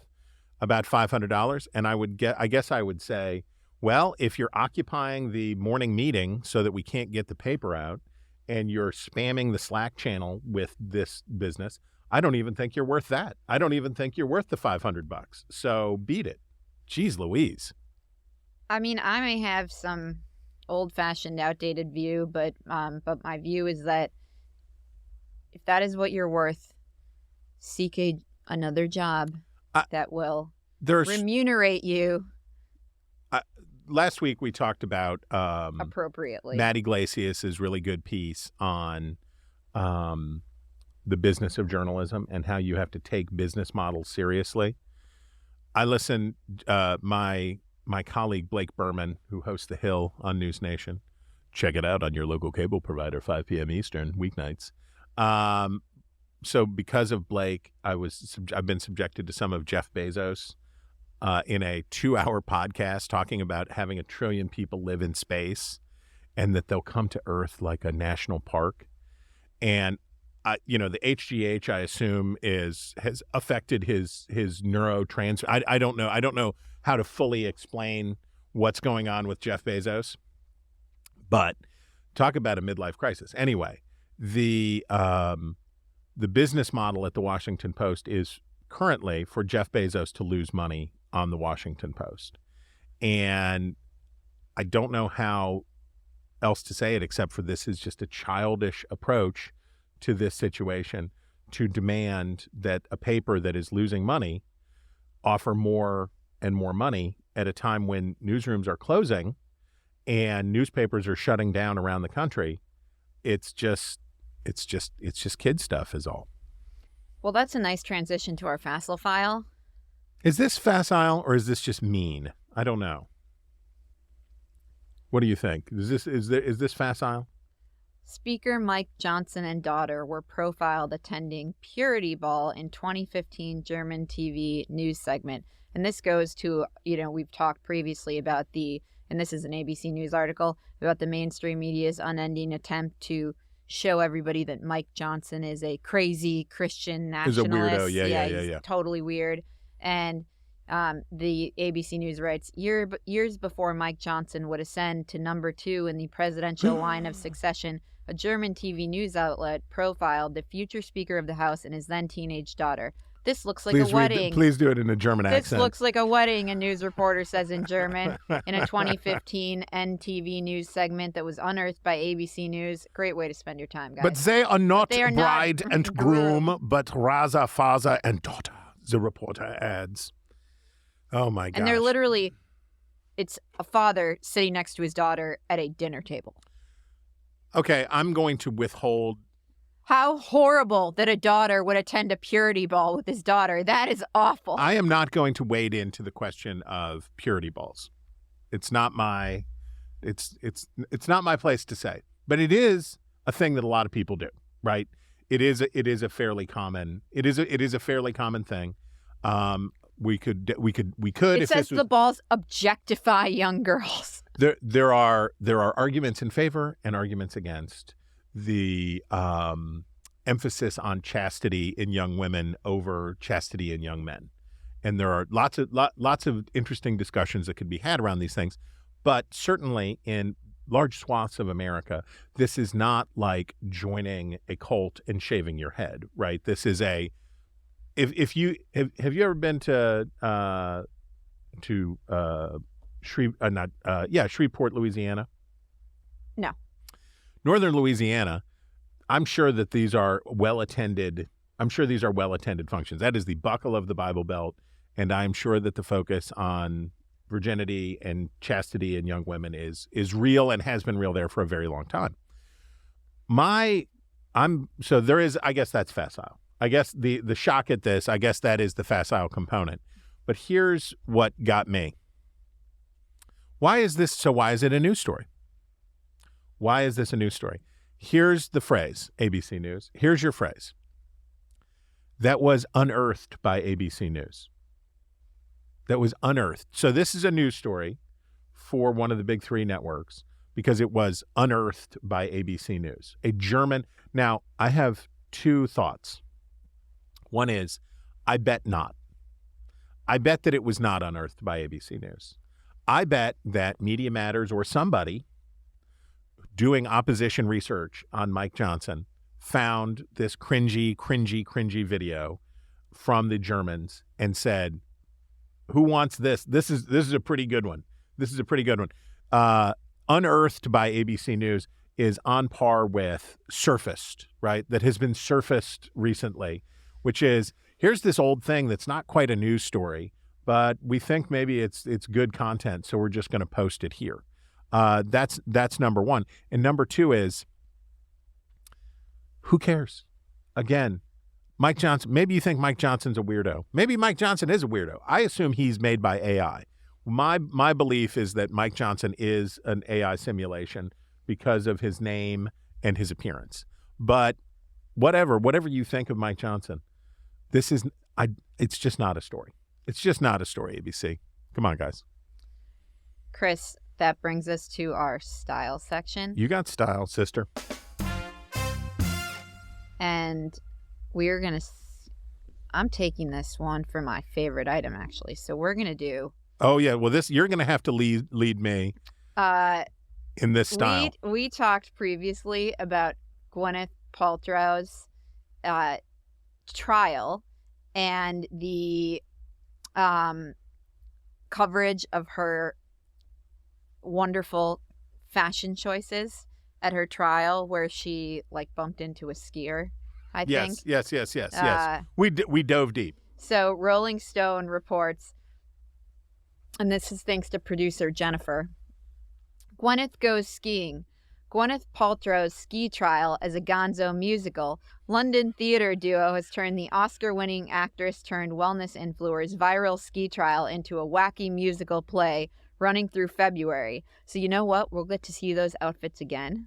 About $500. And I guess I would say, well, if you're occupying the morning meeting so that we can't get the paper out, and you're spamming the Slack channel with this business, I don't even think you're worth that. I don't even think you're worth the $500. So beat it. Jeez Louise. I mean, I may have some old-fashioned, outdated view, but my view is that if that is what you're worth, seek another job that will remunerate you last week we talked about appropriately. Matt Iglesias' really good piece on the business of journalism and how you have to take business models seriously. I listened, my colleague Blake Berman, who hosts The Hill on News Nation, check it out on your local cable provider, 5 p.m. Eastern, weeknights. So because of Blake, I've been subjected to some of Jeff Bezos in a 2-hour podcast talking about having 1 trillion people live in space and that they'll come to Earth like a national park. And the HGH, I assume, has affected his neurotransmitter. I don't know. I don't know how to fully explain what's going on with Jeff Bezos, but talk about a midlife crisis. Anyway, the business model at the Washington Post is currently for Jeff Bezos to lose money on the Washington Post. And I don't know how else to say it except for this is just a childish approach to this situation to demand that a paper that is losing money offer more and more money at a time when newsrooms are closing and newspapers are shutting down around the country. It's just kid stuff is all. Well, that's a nice transition to our facile file. Is this facile or is this just mean? I don't know. What do you think? Is this facile? Speaker Mike Johnson and daughter were profiled attending Purity Ball in 2015 German TV news segment. And this goes to, we've talked previously about and this is an ABC News article, about the mainstream media's unending attempt to show everybody that Mike Johnson is a crazy Christian nationalist. He's a weirdo, He's totally weird. And the ABC News writes, years before Mike Johnson would ascend to number 2 in the presidential line of succession, a German TV news outlet profiled the future Speaker of the House and his then teenage daughter. This looks like a wedding. Please do it in a German accent. This looks like a wedding, a news reporter says in German in a 2015 NTV news segment that was unearthed by ABC News. Great way to spend your time, guys. But they are not bride and groom, but rather father and daughter, the reporter adds. Oh, my gosh. And they're literally, it's a father sitting next to his daughter at a dinner table. Okay, I'm going to withhold. How horrible that a daughter would attend a purity ball with his daughter. That is awful. I am not going to wade into the question of purity balls. It's not my not my place to say. But it is a thing that a lot of people do, right? It is a fairly common thing. We could. It says the balls objectify young girls. There are arguments in favor and arguments against the emphasis on chastity in young women over chastity in young men, and there are lots of interesting discussions that could be had around these things. But certainly in large swaths of America, this is not like joining a cult and shaving your head, right? This is a If you have you ever been to Shreveport, Louisiana? No. Northern Louisiana, I'm sure that these are well-attended. I'm sure these are well-attended functions. That is the buckle of the Bible Belt, and I'm sure that the focus on virginity and chastity in young women is real and has been real there for a very long time. So there is, I guess that's facile. I guess the shock at this, I guess that is the facile component. But here's what got me. Why is it a news story? Why is this a news story? Here's the phrase, ABC News. Here's your phrase. That was unearthed by ABC News. That was unearthed. So this is a news story for one of the big 3 networks because it was unearthed by ABC News. A German. Now, I have 2 thoughts. One is, I bet not. I bet that it was not unearthed by ABC News. I bet that Media Matters or somebody doing opposition research on Mike Johnson found this cringy video from the Germans and said, who wants this? This is a pretty good one. This is a pretty good one. Unearthed by ABC News is on par with surfaced, right? That has been surfaced recently, which is, here's this old thing that's not quite a news story, but we think maybe it's good content, so we're just going to post it here. That's number one. And number two is, who cares? Again, Mike Johnson, maybe you think Mike Johnson's a weirdo. Maybe Mike Johnson is a weirdo. I assume he's made by AI. My belief is that Mike Johnson is an AI simulation because of his name and his appearance. But whatever you think of Mike Johnson, it's just not a story. It's just not a story, ABC. Come on, guys. Chris, that brings us to our style section. You got style, sister. And we're going to... I'm taking this one for my favorite item, actually. So we're going to do... Oh, yeah. Well, you're going to have to lead me in this style. We talked previously about Gwyneth Paltrow's trial and the coverage of her wonderful fashion choices at her trial, where she bumped into a skier, I think. Yes. We dove deep. So Rolling Stone reports, and this is thanks to producer Jennifer, Gwyneth goes skiing. Gwyneth Paltrow's ski trial as a gonzo musical. London theater duo has turned the Oscar-winning actress turned wellness influencer's viral ski trial into a wacky musical play running through February. So you know what? We'll get to see those outfits again.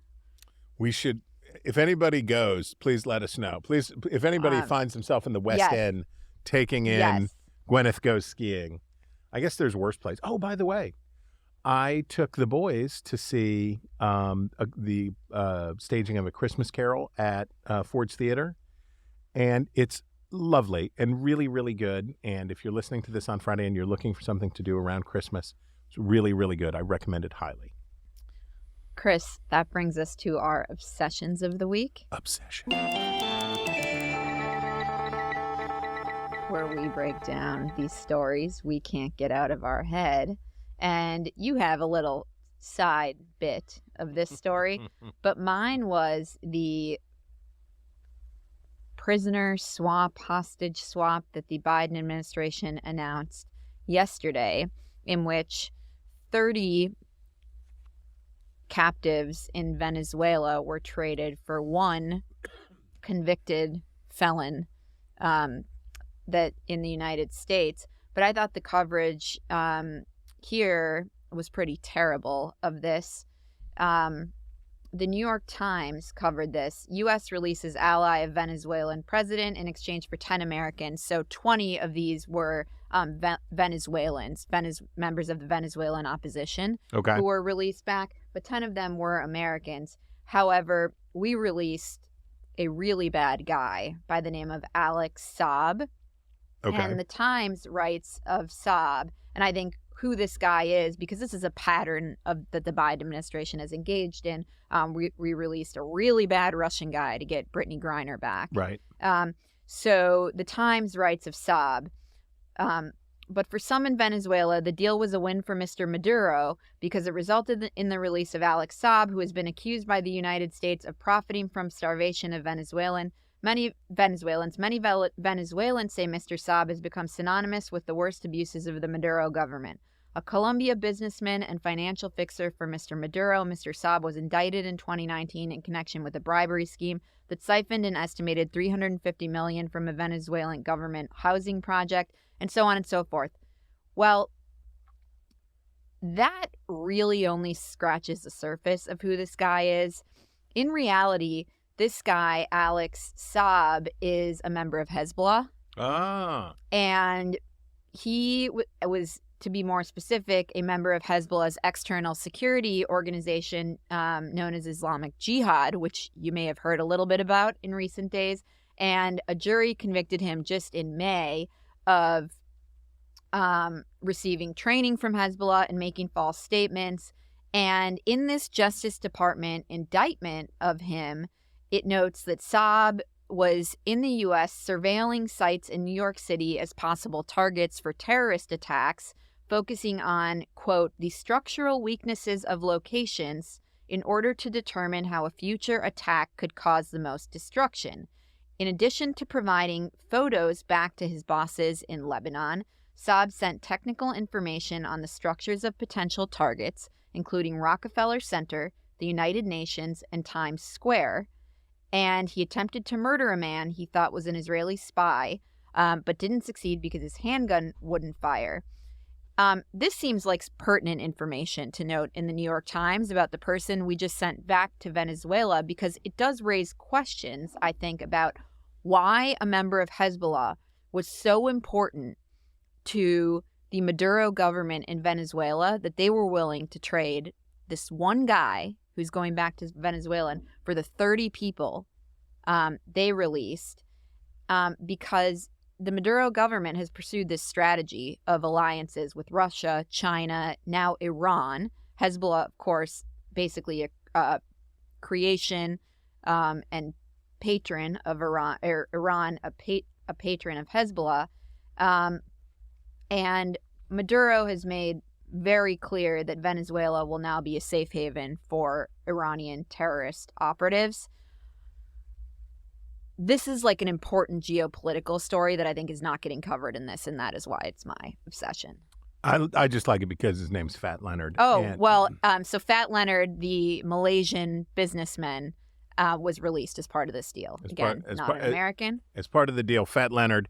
We should, if anybody goes, please let us know. Please, if anybody finds himself in the West End taking in Gwyneth Goes Skiing, I guess there's worse places. Oh, by the way, I took the boys to see the staging of A Christmas Carol at Ford's Theater, and it's lovely and really, really good. And if you're listening to this on Friday and you're looking for something to do around Christmas, it's really, really good. I recommend it highly. Chris, that brings us to our obsessions of the week. Obsession. Where we break down these stories we can't get out of our head. And you have a little side bit of this story, but mine was the prisoner swap, hostage swap that the Biden administration announced yesterday, in which 30 captives in Venezuela were traded for one convicted felon that in the United States. But I thought the coverage here was pretty terrible of this. The New York Times covered this. U.S. releases ally of Venezuelan president in exchange for 10 Americans. So 20 of these were Venezuelans, members of the Venezuelan opposition, who were released back, but 10 of them were Americans. However, we released a really bad guy by the name of Alex Saab. And the Times writes of Saab, and I think who this guy is, because this is a pattern that the Biden administration has engaged in. We released a really bad Russian guy to get Brittany Griner back. Right. So the Times writes of Saab. But for some in Venezuela, the deal was a win for Mr. Maduro because it resulted in the release of Alex Saab, who has been accused by the United States of profiting from starvation of Many Venezuelans say Mr. Saab has become synonymous with the worst abuses of the Maduro government. A Colombia businessman and financial fixer for Mr. Maduro, Mr. Saab was indicted in 2019 in connection with a bribery scheme that siphoned an estimated $350 million from a Venezuelan government housing project, and so on and so forth. Well, that really only scratches the surface of who this guy is. In reality, this guy, Alex Saab, is a member of Hezbollah. And he was, to be more specific, a member of Hezbollah's external security organization known as Islamic Jihad, which you may have heard a little bit about in recent days. And a jury convicted him just in May of receiving training from Hezbollah and making false statements. And in this Justice Department indictment of him, it notes that Saab was in the U.S. surveilling sites in New York City as possible targets for terrorist attacks, focusing on, quote, the structural weaknesses of locations in order to determine how a future attack could cause the most destruction. In addition to providing photos back to his bosses in Lebanon, Saab sent technical information on the structures of potential targets, including Rockefeller Center, the United Nations, and Times Square. And he attempted to murder a man he thought was an Israeli spy, but didn't succeed because his handgun wouldn't fire. This seems like pertinent information to note in the New York Times about the person we just sent back to Venezuela, because it does raise questions, I think, about why a member of Hezbollah was so important to the Maduro government in Venezuela that they were willing to trade this one guy who's going back to Venezuela for the 30 people they released, because the Maduro government has pursued this strategy of alliances with Russia, China, now Iran. Hezbollah, of course, basically a creation and patron of Iran, or Iran a patron of Hezbollah. And Maduro has made very clear that Venezuela will now be a safe haven for Iranian terrorist operatives. This is like an important geopolitical story that I think is not getting covered in this, and that is why it's my obsession. I just like it because his name's Fat Leonard. So Fat Leonard, the Malaysian businessman, was released as part of this deal. Again, not an American. As part of the deal, Fat Leonard.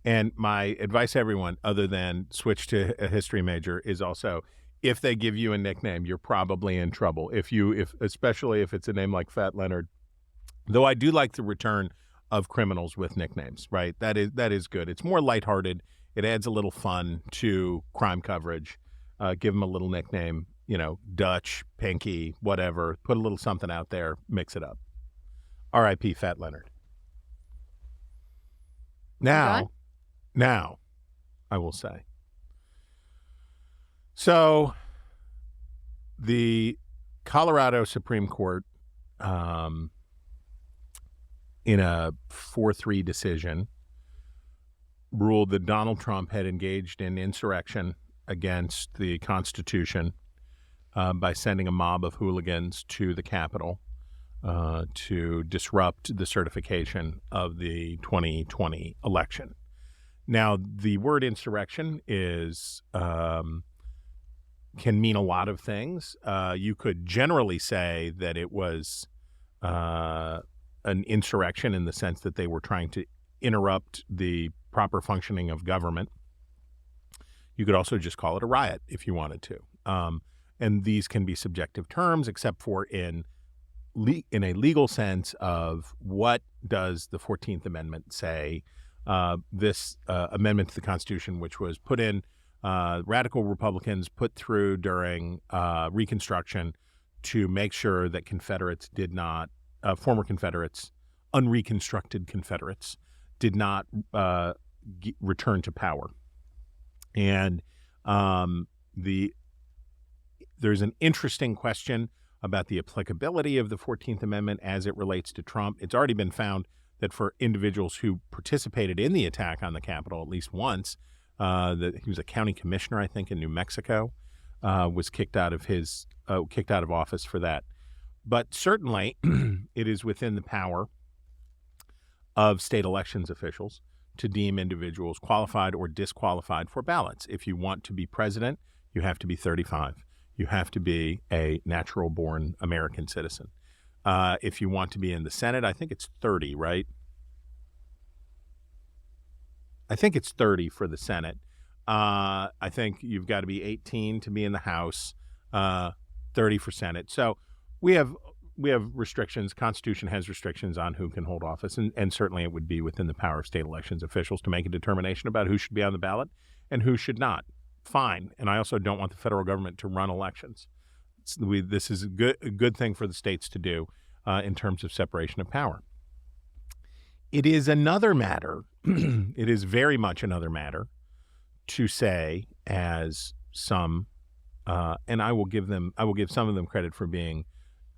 And my advice to everyone, other than switch to a history major, is also, if they give you a nickname, you're probably in trouble. Especially if it's a name like Fat Leonard. Though I do like the return of criminals with nicknames, right? That is good. It's more lighthearted. It adds a little fun to crime coverage. Give them a little nickname, Dutch, Pinky, whatever. Put a little something out there. Mix it up. R.I.P. Fat Leonard. Now, I will say. So, the Colorado Supreme Court, in a 4-3 decision, ruled that Donald Trump had engaged in insurrection against the Constitution by sending a mob of hooligans to the Capitol to disrupt the certification of the 2020 election. Now, the word insurrection can mean a lot of things. You could generally say that it was an insurrection in the sense that they were trying to interrupt the proper functioning of government. You could also just call it a riot if you wanted to. And these can be subjective terms, except for in a legal sense of what does the 14th Amendment say. This amendment to the Constitution, which was put in, radical Republicans put through during Reconstruction to make sure that Confederates did not, former Confederates, unreconstructed Confederates, did not return to power. And there's an interesting question about the applicability of the 14th Amendment as it relates to Trump. It's already been found that for individuals who participated in the attack on the Capitol at least once, that he was a county commissioner, I think, in New Mexico, was kicked out of office for that. But certainly, it is within the power of state elections officials to deem individuals qualified or disqualified for ballots. If you want to be president, you have to be 35. You have to be a natural-born American citizen. If you want to be in the Senate, I think it's 30, right? I think it's 30 for the Senate. I think you've got to be 18 to be in the House, 30 for Senate. So we have restrictions. Constitution has restrictions on who can hold office, and certainly it would be within the power of state elections officials to make a determination about who should be on the ballot and who should not. Fine. And I also don't want the federal government to run elections. This is a good thing for the states to do in terms of separation of power. It is another matter. It is very much another matter to say, as some, and I will give some of them credit for being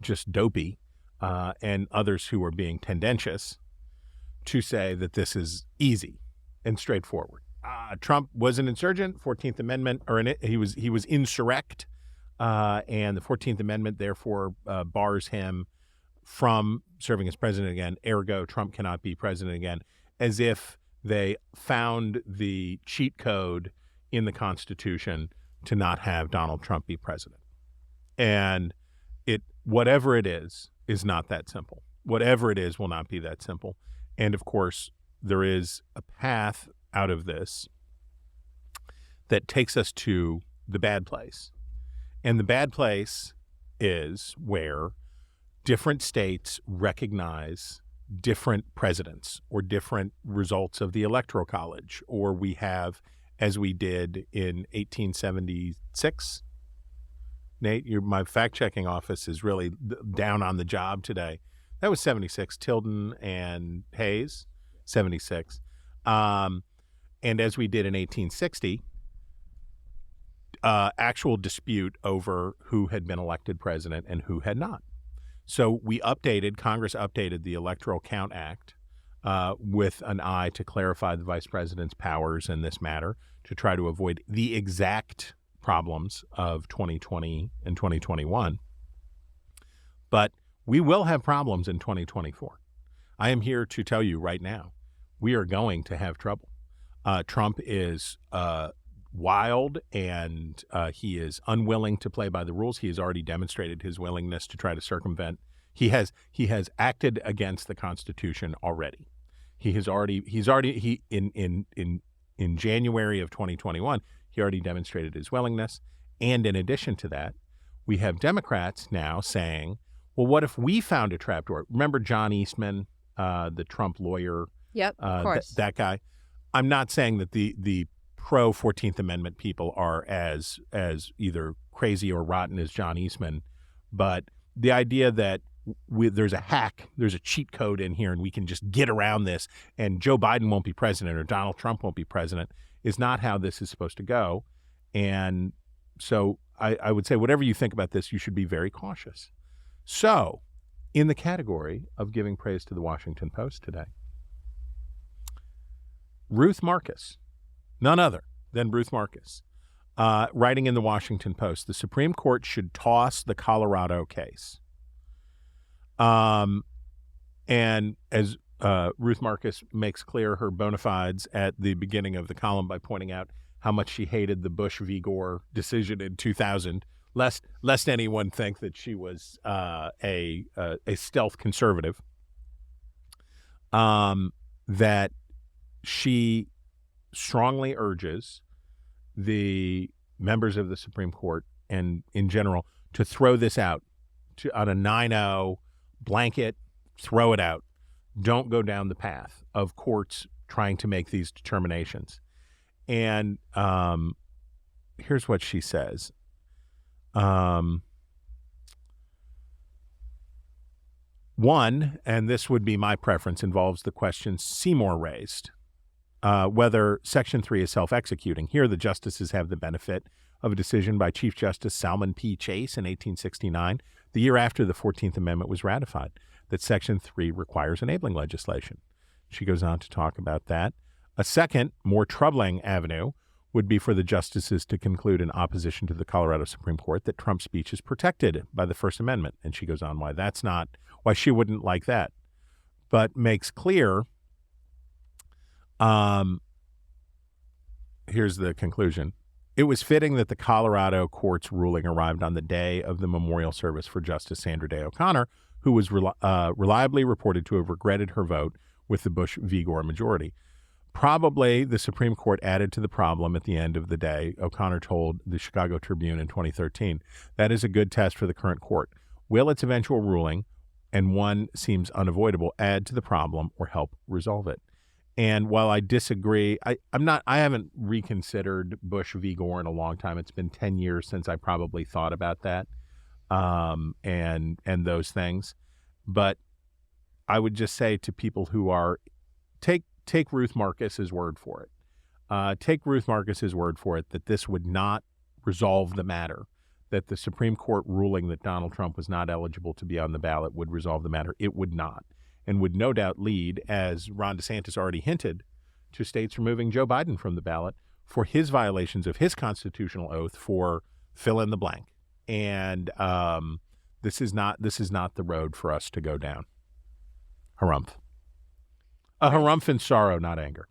just dopey, and others who are being tendentious, to say that this is easy and straightforward. Trump was an insurgent, 14th Amendment, he was insurrect. and the 14th Amendment therefore bars him from serving as president again. Ergo, Trump cannot be president again, as if they found the cheat code in the Constitution to not have Donald Trump be president. And whatever it is not that simple. Whatever it is will not be that simple. And of course, there is a path out of this that takes us to the bad place. And the bad place is where different states recognize different presidents or different results of the Electoral College, or we have, as we did in 1876. Nate, my fact-checking office is really down on the job today. That was 76, Tilden and Hayes, 76. And as we did in 1860, actual dispute over who had been elected president and who had not. So Congress updated the Electoral Count Act with an eye to clarify the vice president's powers in this matter to try to avoid the exact problems of 2020 and 2021. But we will have problems in 2024. I am here to tell you right now, we are going to have trouble. Trump is wild, and he is unwilling to play by the rules. He has already demonstrated his willingness to try to circumvent. He has acted against the Constitution already. In January of 2021, he already demonstrated his willingness. And in addition to that, we have Democrats now saying, well, what if we found a trapdoor? Remember John Eastman, the Trump lawyer? Yep, of course. That guy. I'm not saying that the pro 14th Amendment people are as either crazy or rotten as John Eastman, but the idea that there's a hack, there's a cheat code in here, and we can just get around this, and Joe Biden won't be president or Donald Trump won't be president, is not how this is supposed to go. And so I would say whatever you think about this, you should be very cautious. So in the category of giving praise to the Washington Post today, Ruth Marcus, none other than Ruth Marcus, writing in the Washington Post, the Supreme Court should toss the Colorado case. And as Ruth Marcus makes clear her bona fides at the beginning of the column by pointing out how much she hated the Bush v. Gore decision in 2000, lest anyone think that she was a stealth conservative, that she strongly urges the members of the Supreme Court and in general to throw this out on a 9-0 blanket, throw it out. Don't go down the path of courts trying to make these determinations. And here's what she says. One, and this would be my preference, involves the question Seymour raised, whether Section 3 is self-executing. Here, the justices have the benefit of a decision by Chief Justice Salmon P. Chase in 1869, the year after the 14th Amendment was ratified, that Section 3 requires enabling legislation. She goes on to talk about that. A second, more troubling avenue would be for the justices to conclude in opposition to the Colorado Supreme Court that Trump's speech is protected by the First Amendment. And she goes on why she wouldn't like that, but makes clear, here's the conclusion. It was fitting that the Colorado court's ruling arrived on the day of the memorial service for Justice Sandra Day O'Connor, who was reliably reported to have regretted her vote with the Bush v. Gore majority. Probably the Supreme Court added to the problem at the end of the day, O'Connor told the Chicago Tribune in 2013. That is a good test for the current court. Will its eventual ruling, and one seems unavoidable, add to the problem or help resolve it? And while I disagree, I haven't reconsidered Bush v. Gore in a long time. It's been 10 years since I probably thought about that, and those things. But I would just say to people who are, take Ruth Marcus's word for it. Take Ruth Marcus's word for it that this would not resolve the matter, that the Supreme Court ruling that Donald Trump was not eligible to be on the ballot would resolve the matter. It would not, and would no doubt lead, as Ron DeSantis already hinted, to states removing Joe Biden from the ballot for his violations of his constitutional oath for fill in the blank. and this is not the road for us to go down. Harumph. A harumph in sorrow, not anger.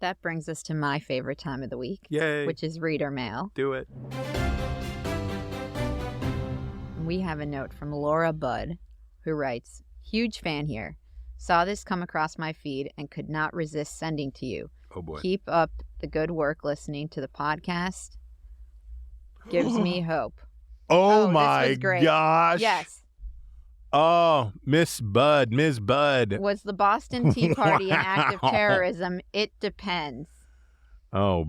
That brings us to my favorite time of the week. Yay. Which is reader mail. Do it. We have a note from Laura Budd, who writes, "Huge fan here. Saw this come across my feed and could not resist sending to you. Oh, boy. Keep up the good work listening to the podcast. Gives me hope." Oh, this my was great. gosh. Yes. Oh, Ms. Budd. Was the Boston Tea Party an act of terrorism? It depends. Oh,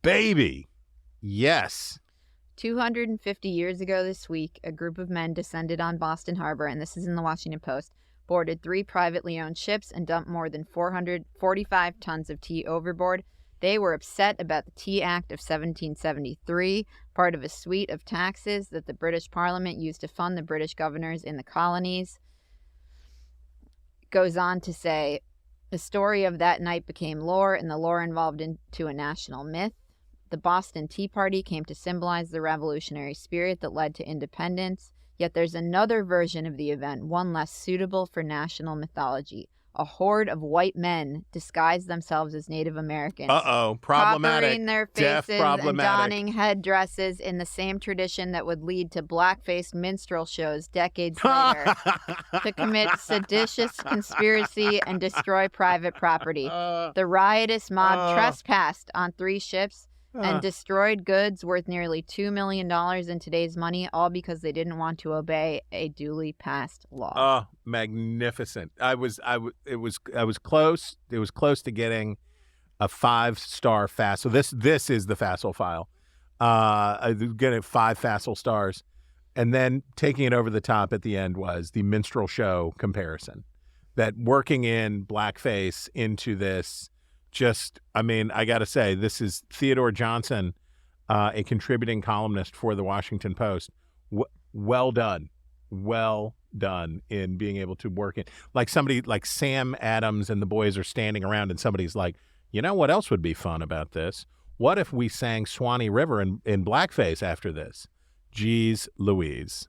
baby. Yes. 250 years ago this week, a group of men descended on Boston Harbor, and this is in the Washington Post, boarded 3 privately owned ships and dumped more than 445 tons of tea overboard. They were upset about the Tea Act of 1773, part of a suite of taxes that the British Parliament used to fund the British governors in the colonies. Goes on to say, the story of that night became lore, and the lore evolved into a national myth. The Boston Tea Party came to symbolize the revolutionary spirit that led to independence. Yet there's another version of the event, one less suitable for national mythology. A horde of white men disguised themselves as Native Americans. Problematic. Coppering their faces and donning headdresses in the same tradition that would lead to black-faced minstrel shows decades later to commit seditious conspiracy and destroy private property. The riotous mob trespassed on 3 ships and destroyed goods worth nearly $2 million in today's money, all because they didn't want to obey a duly passed law. Oh, magnificent! It was close. It was close to getting a 5-star fast. So this is the Fassel file. Getting 5 Fassel stars, and then taking it over the top at the end was the minstrel show comparison. That working in blackface into this. I got to say, this is Theodore Johnson, a contributing columnist for the Washington Post. Well done in being able to work in. Like somebody like Sam Adams and the boys are standing around and somebody's like, you know what else would be fun about this? What if we sang Swanee River in blackface after this? Jeez Louise.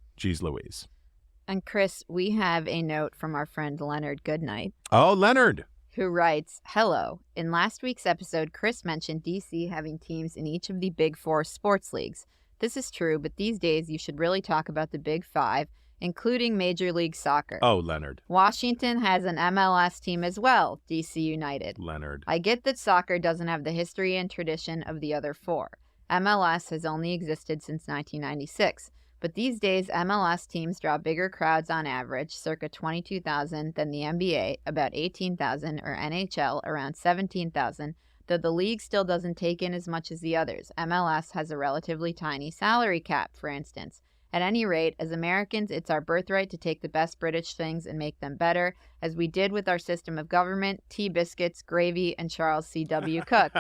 And Chris, we have a note from our friend Leonard Goodnight. Oh, Leonard. Who writes, "Hello. In last week's episode, Chris mentioned DC having teams in each of the Big 4 sports leagues. This is true, but these days you should really talk about the Big 5, including Major League Soccer. Oh, Leonard. Washington has an MLS team as well, DC United. Leonard. I get that soccer doesn't have the history and tradition of the other 4. MLS has only existed since 1996. But these days, MLS teams draw bigger crowds on average, circa 22,000, than the NBA, about 18,000, or NHL, around 17,000, though the league still doesn't take in as much as the others. MLS has a relatively tiny salary cap, for instance. At any rate, as Americans, it's our birthright to take the best British things and make them better, as we did with our system of government, tea biscuits, gravy, and Charles C.W. Cook.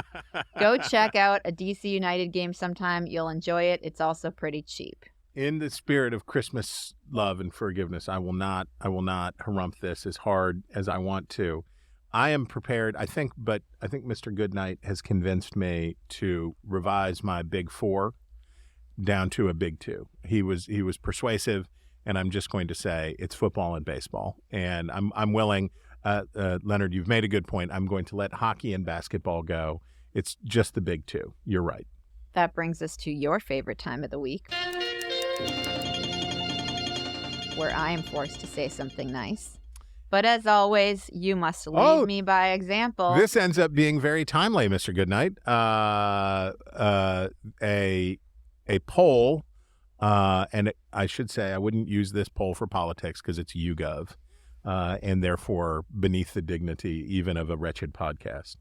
Go check out a DC United game sometime. You'll enjoy it. It's also pretty cheap." In the spirit of Christmas love and forgiveness, I will not harumph this as hard as I want to. I am prepared, I think Mr. Goodnight has convinced me to revise my Big 4 down to a Big 2. He was persuasive, and I'm just going to say it's football and baseball. And I'm willing, Leonard, you've made a good point. I'm going to let hockey and basketball go. It's just the Big 2. You're right. That brings us to your favorite time of the week, where I am forced to say something nice. But as always, you must lead me by example. This ends up being very timely, Mr. Goodnight. A poll, and I should say I wouldn't use this poll for politics because it's YouGov, and therefore beneath the dignity even of a wretched podcast.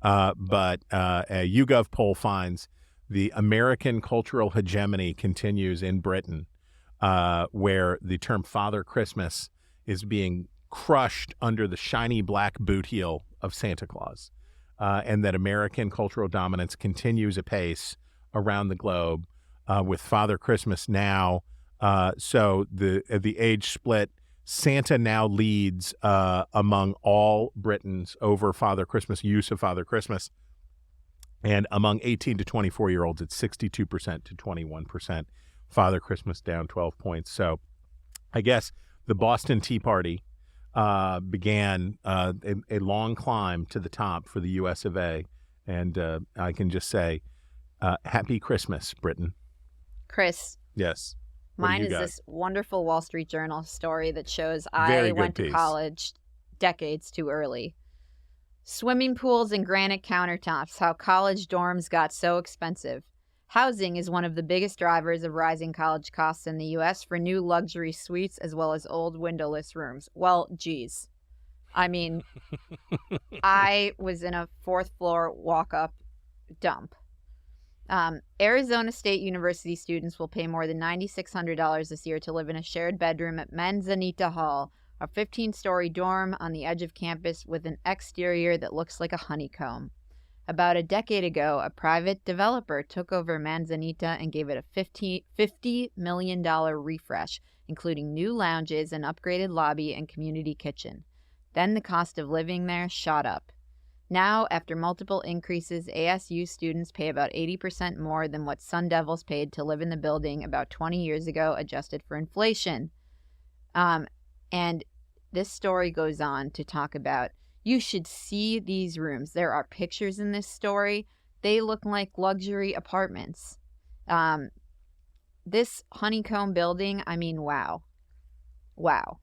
But a YouGov poll finds the American cultural hegemony continues in Britain, where the term Father Christmas is being crushed under the shiny black boot heel of Santa Claus, and that American cultural dominance continues apace around the globe, with Father Christmas now. So the age split, Santa now leads among all Britons over Father Christmas, use of Father Christmas. And among 18 to 24-year-olds, it's 62% to 21%. Father Christmas down 12 points. So I guess the Boston Tea Party began a long climb to the top for the US of A. And I can just say, happy Christmas, Britain. Chris. Yes. What do Mine you is got? this wonderful Wall Street Journal story that shows Very I good went to piece. college decades too early. Swimming pools and granite countertops, how college dorms got so expensive. Housing is one of the biggest drivers of rising college costs in the U.S. for new luxury suites as well as old windowless rooms. Well, geez. I mean, I was in a fourth floor walk-up dump. Arizona State University students will pay more than $9,600 this year to live in a shared bedroom at Manzanita Hall, a 15-story dorm on the edge of campus with an exterior that looks like a honeycomb. About a decade ago, a private developer took over Manzanita and gave it a $50 million refresh, including new lounges, an upgraded lobby, and community kitchen. Then the cost of living there shot up. Now, after multiple increases, ASU students pay about 80% more than what Sun Devils paid to live in the building about 20 years ago, adjusted for inflation. And this story goes on to talk about, you should see these rooms. There are pictures in this story. They look like luxury apartments. This honeycomb building, I mean, wow. Wow.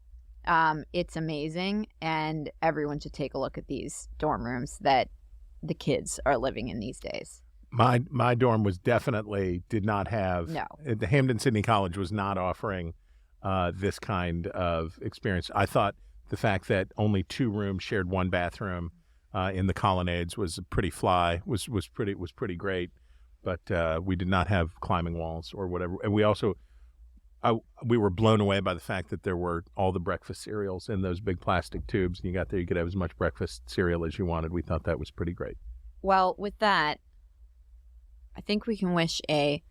It's amazing, and everyone should take a look at these dorm rooms that the kids are living in these days. My dorm was definitely did not have. No. The Hampden-Sydney College was not offering this kind of experience. I thought the fact that only 2 rooms shared 1 bathroom in the colonnades was pretty was pretty great, but we did not have climbing walls or whatever. And we also we were blown away by the fact that there were all the breakfast cereals in those big plastic tubes, and you got there, you could have as much breakfast cereal as you wanted. We thought that was pretty great. Well, with that, I think we can wish a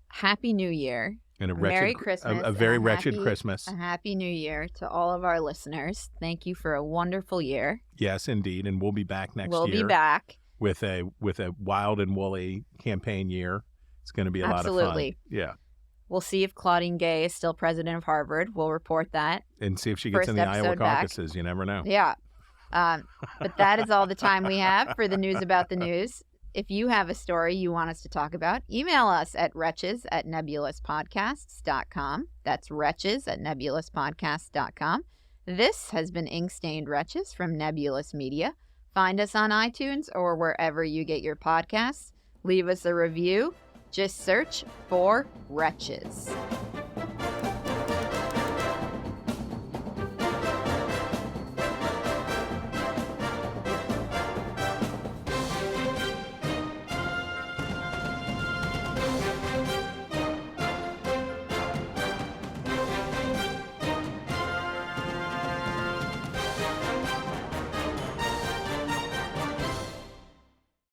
Happy New Year, And a Merry wretched, Christmas, a very and wretched Christmas. a Happy New Year to all of our listeners. Thank you for a wonderful year. Yes, indeed, and we'll be back next We'll year. be back. with a wild and woolly campaign year. It's going to be a lot of Absolutely. fun. Yeah. We'll see if Claudine Gay is still president of Harvard. We'll report that. And see if she gets First in the Iowa episode back. caucuses. You never know. Yeah. But that is all the time we have for the news about the news. If you have a story you want us to talk about, email us at wretches@nebulouspodcasts.com. That's wretches@nebulouspodcasts.com. This has been Ink-Stained Wretches from Nebulous Media. Find us on iTunes or wherever you get your podcasts. Leave us a review. Just search for Wretches.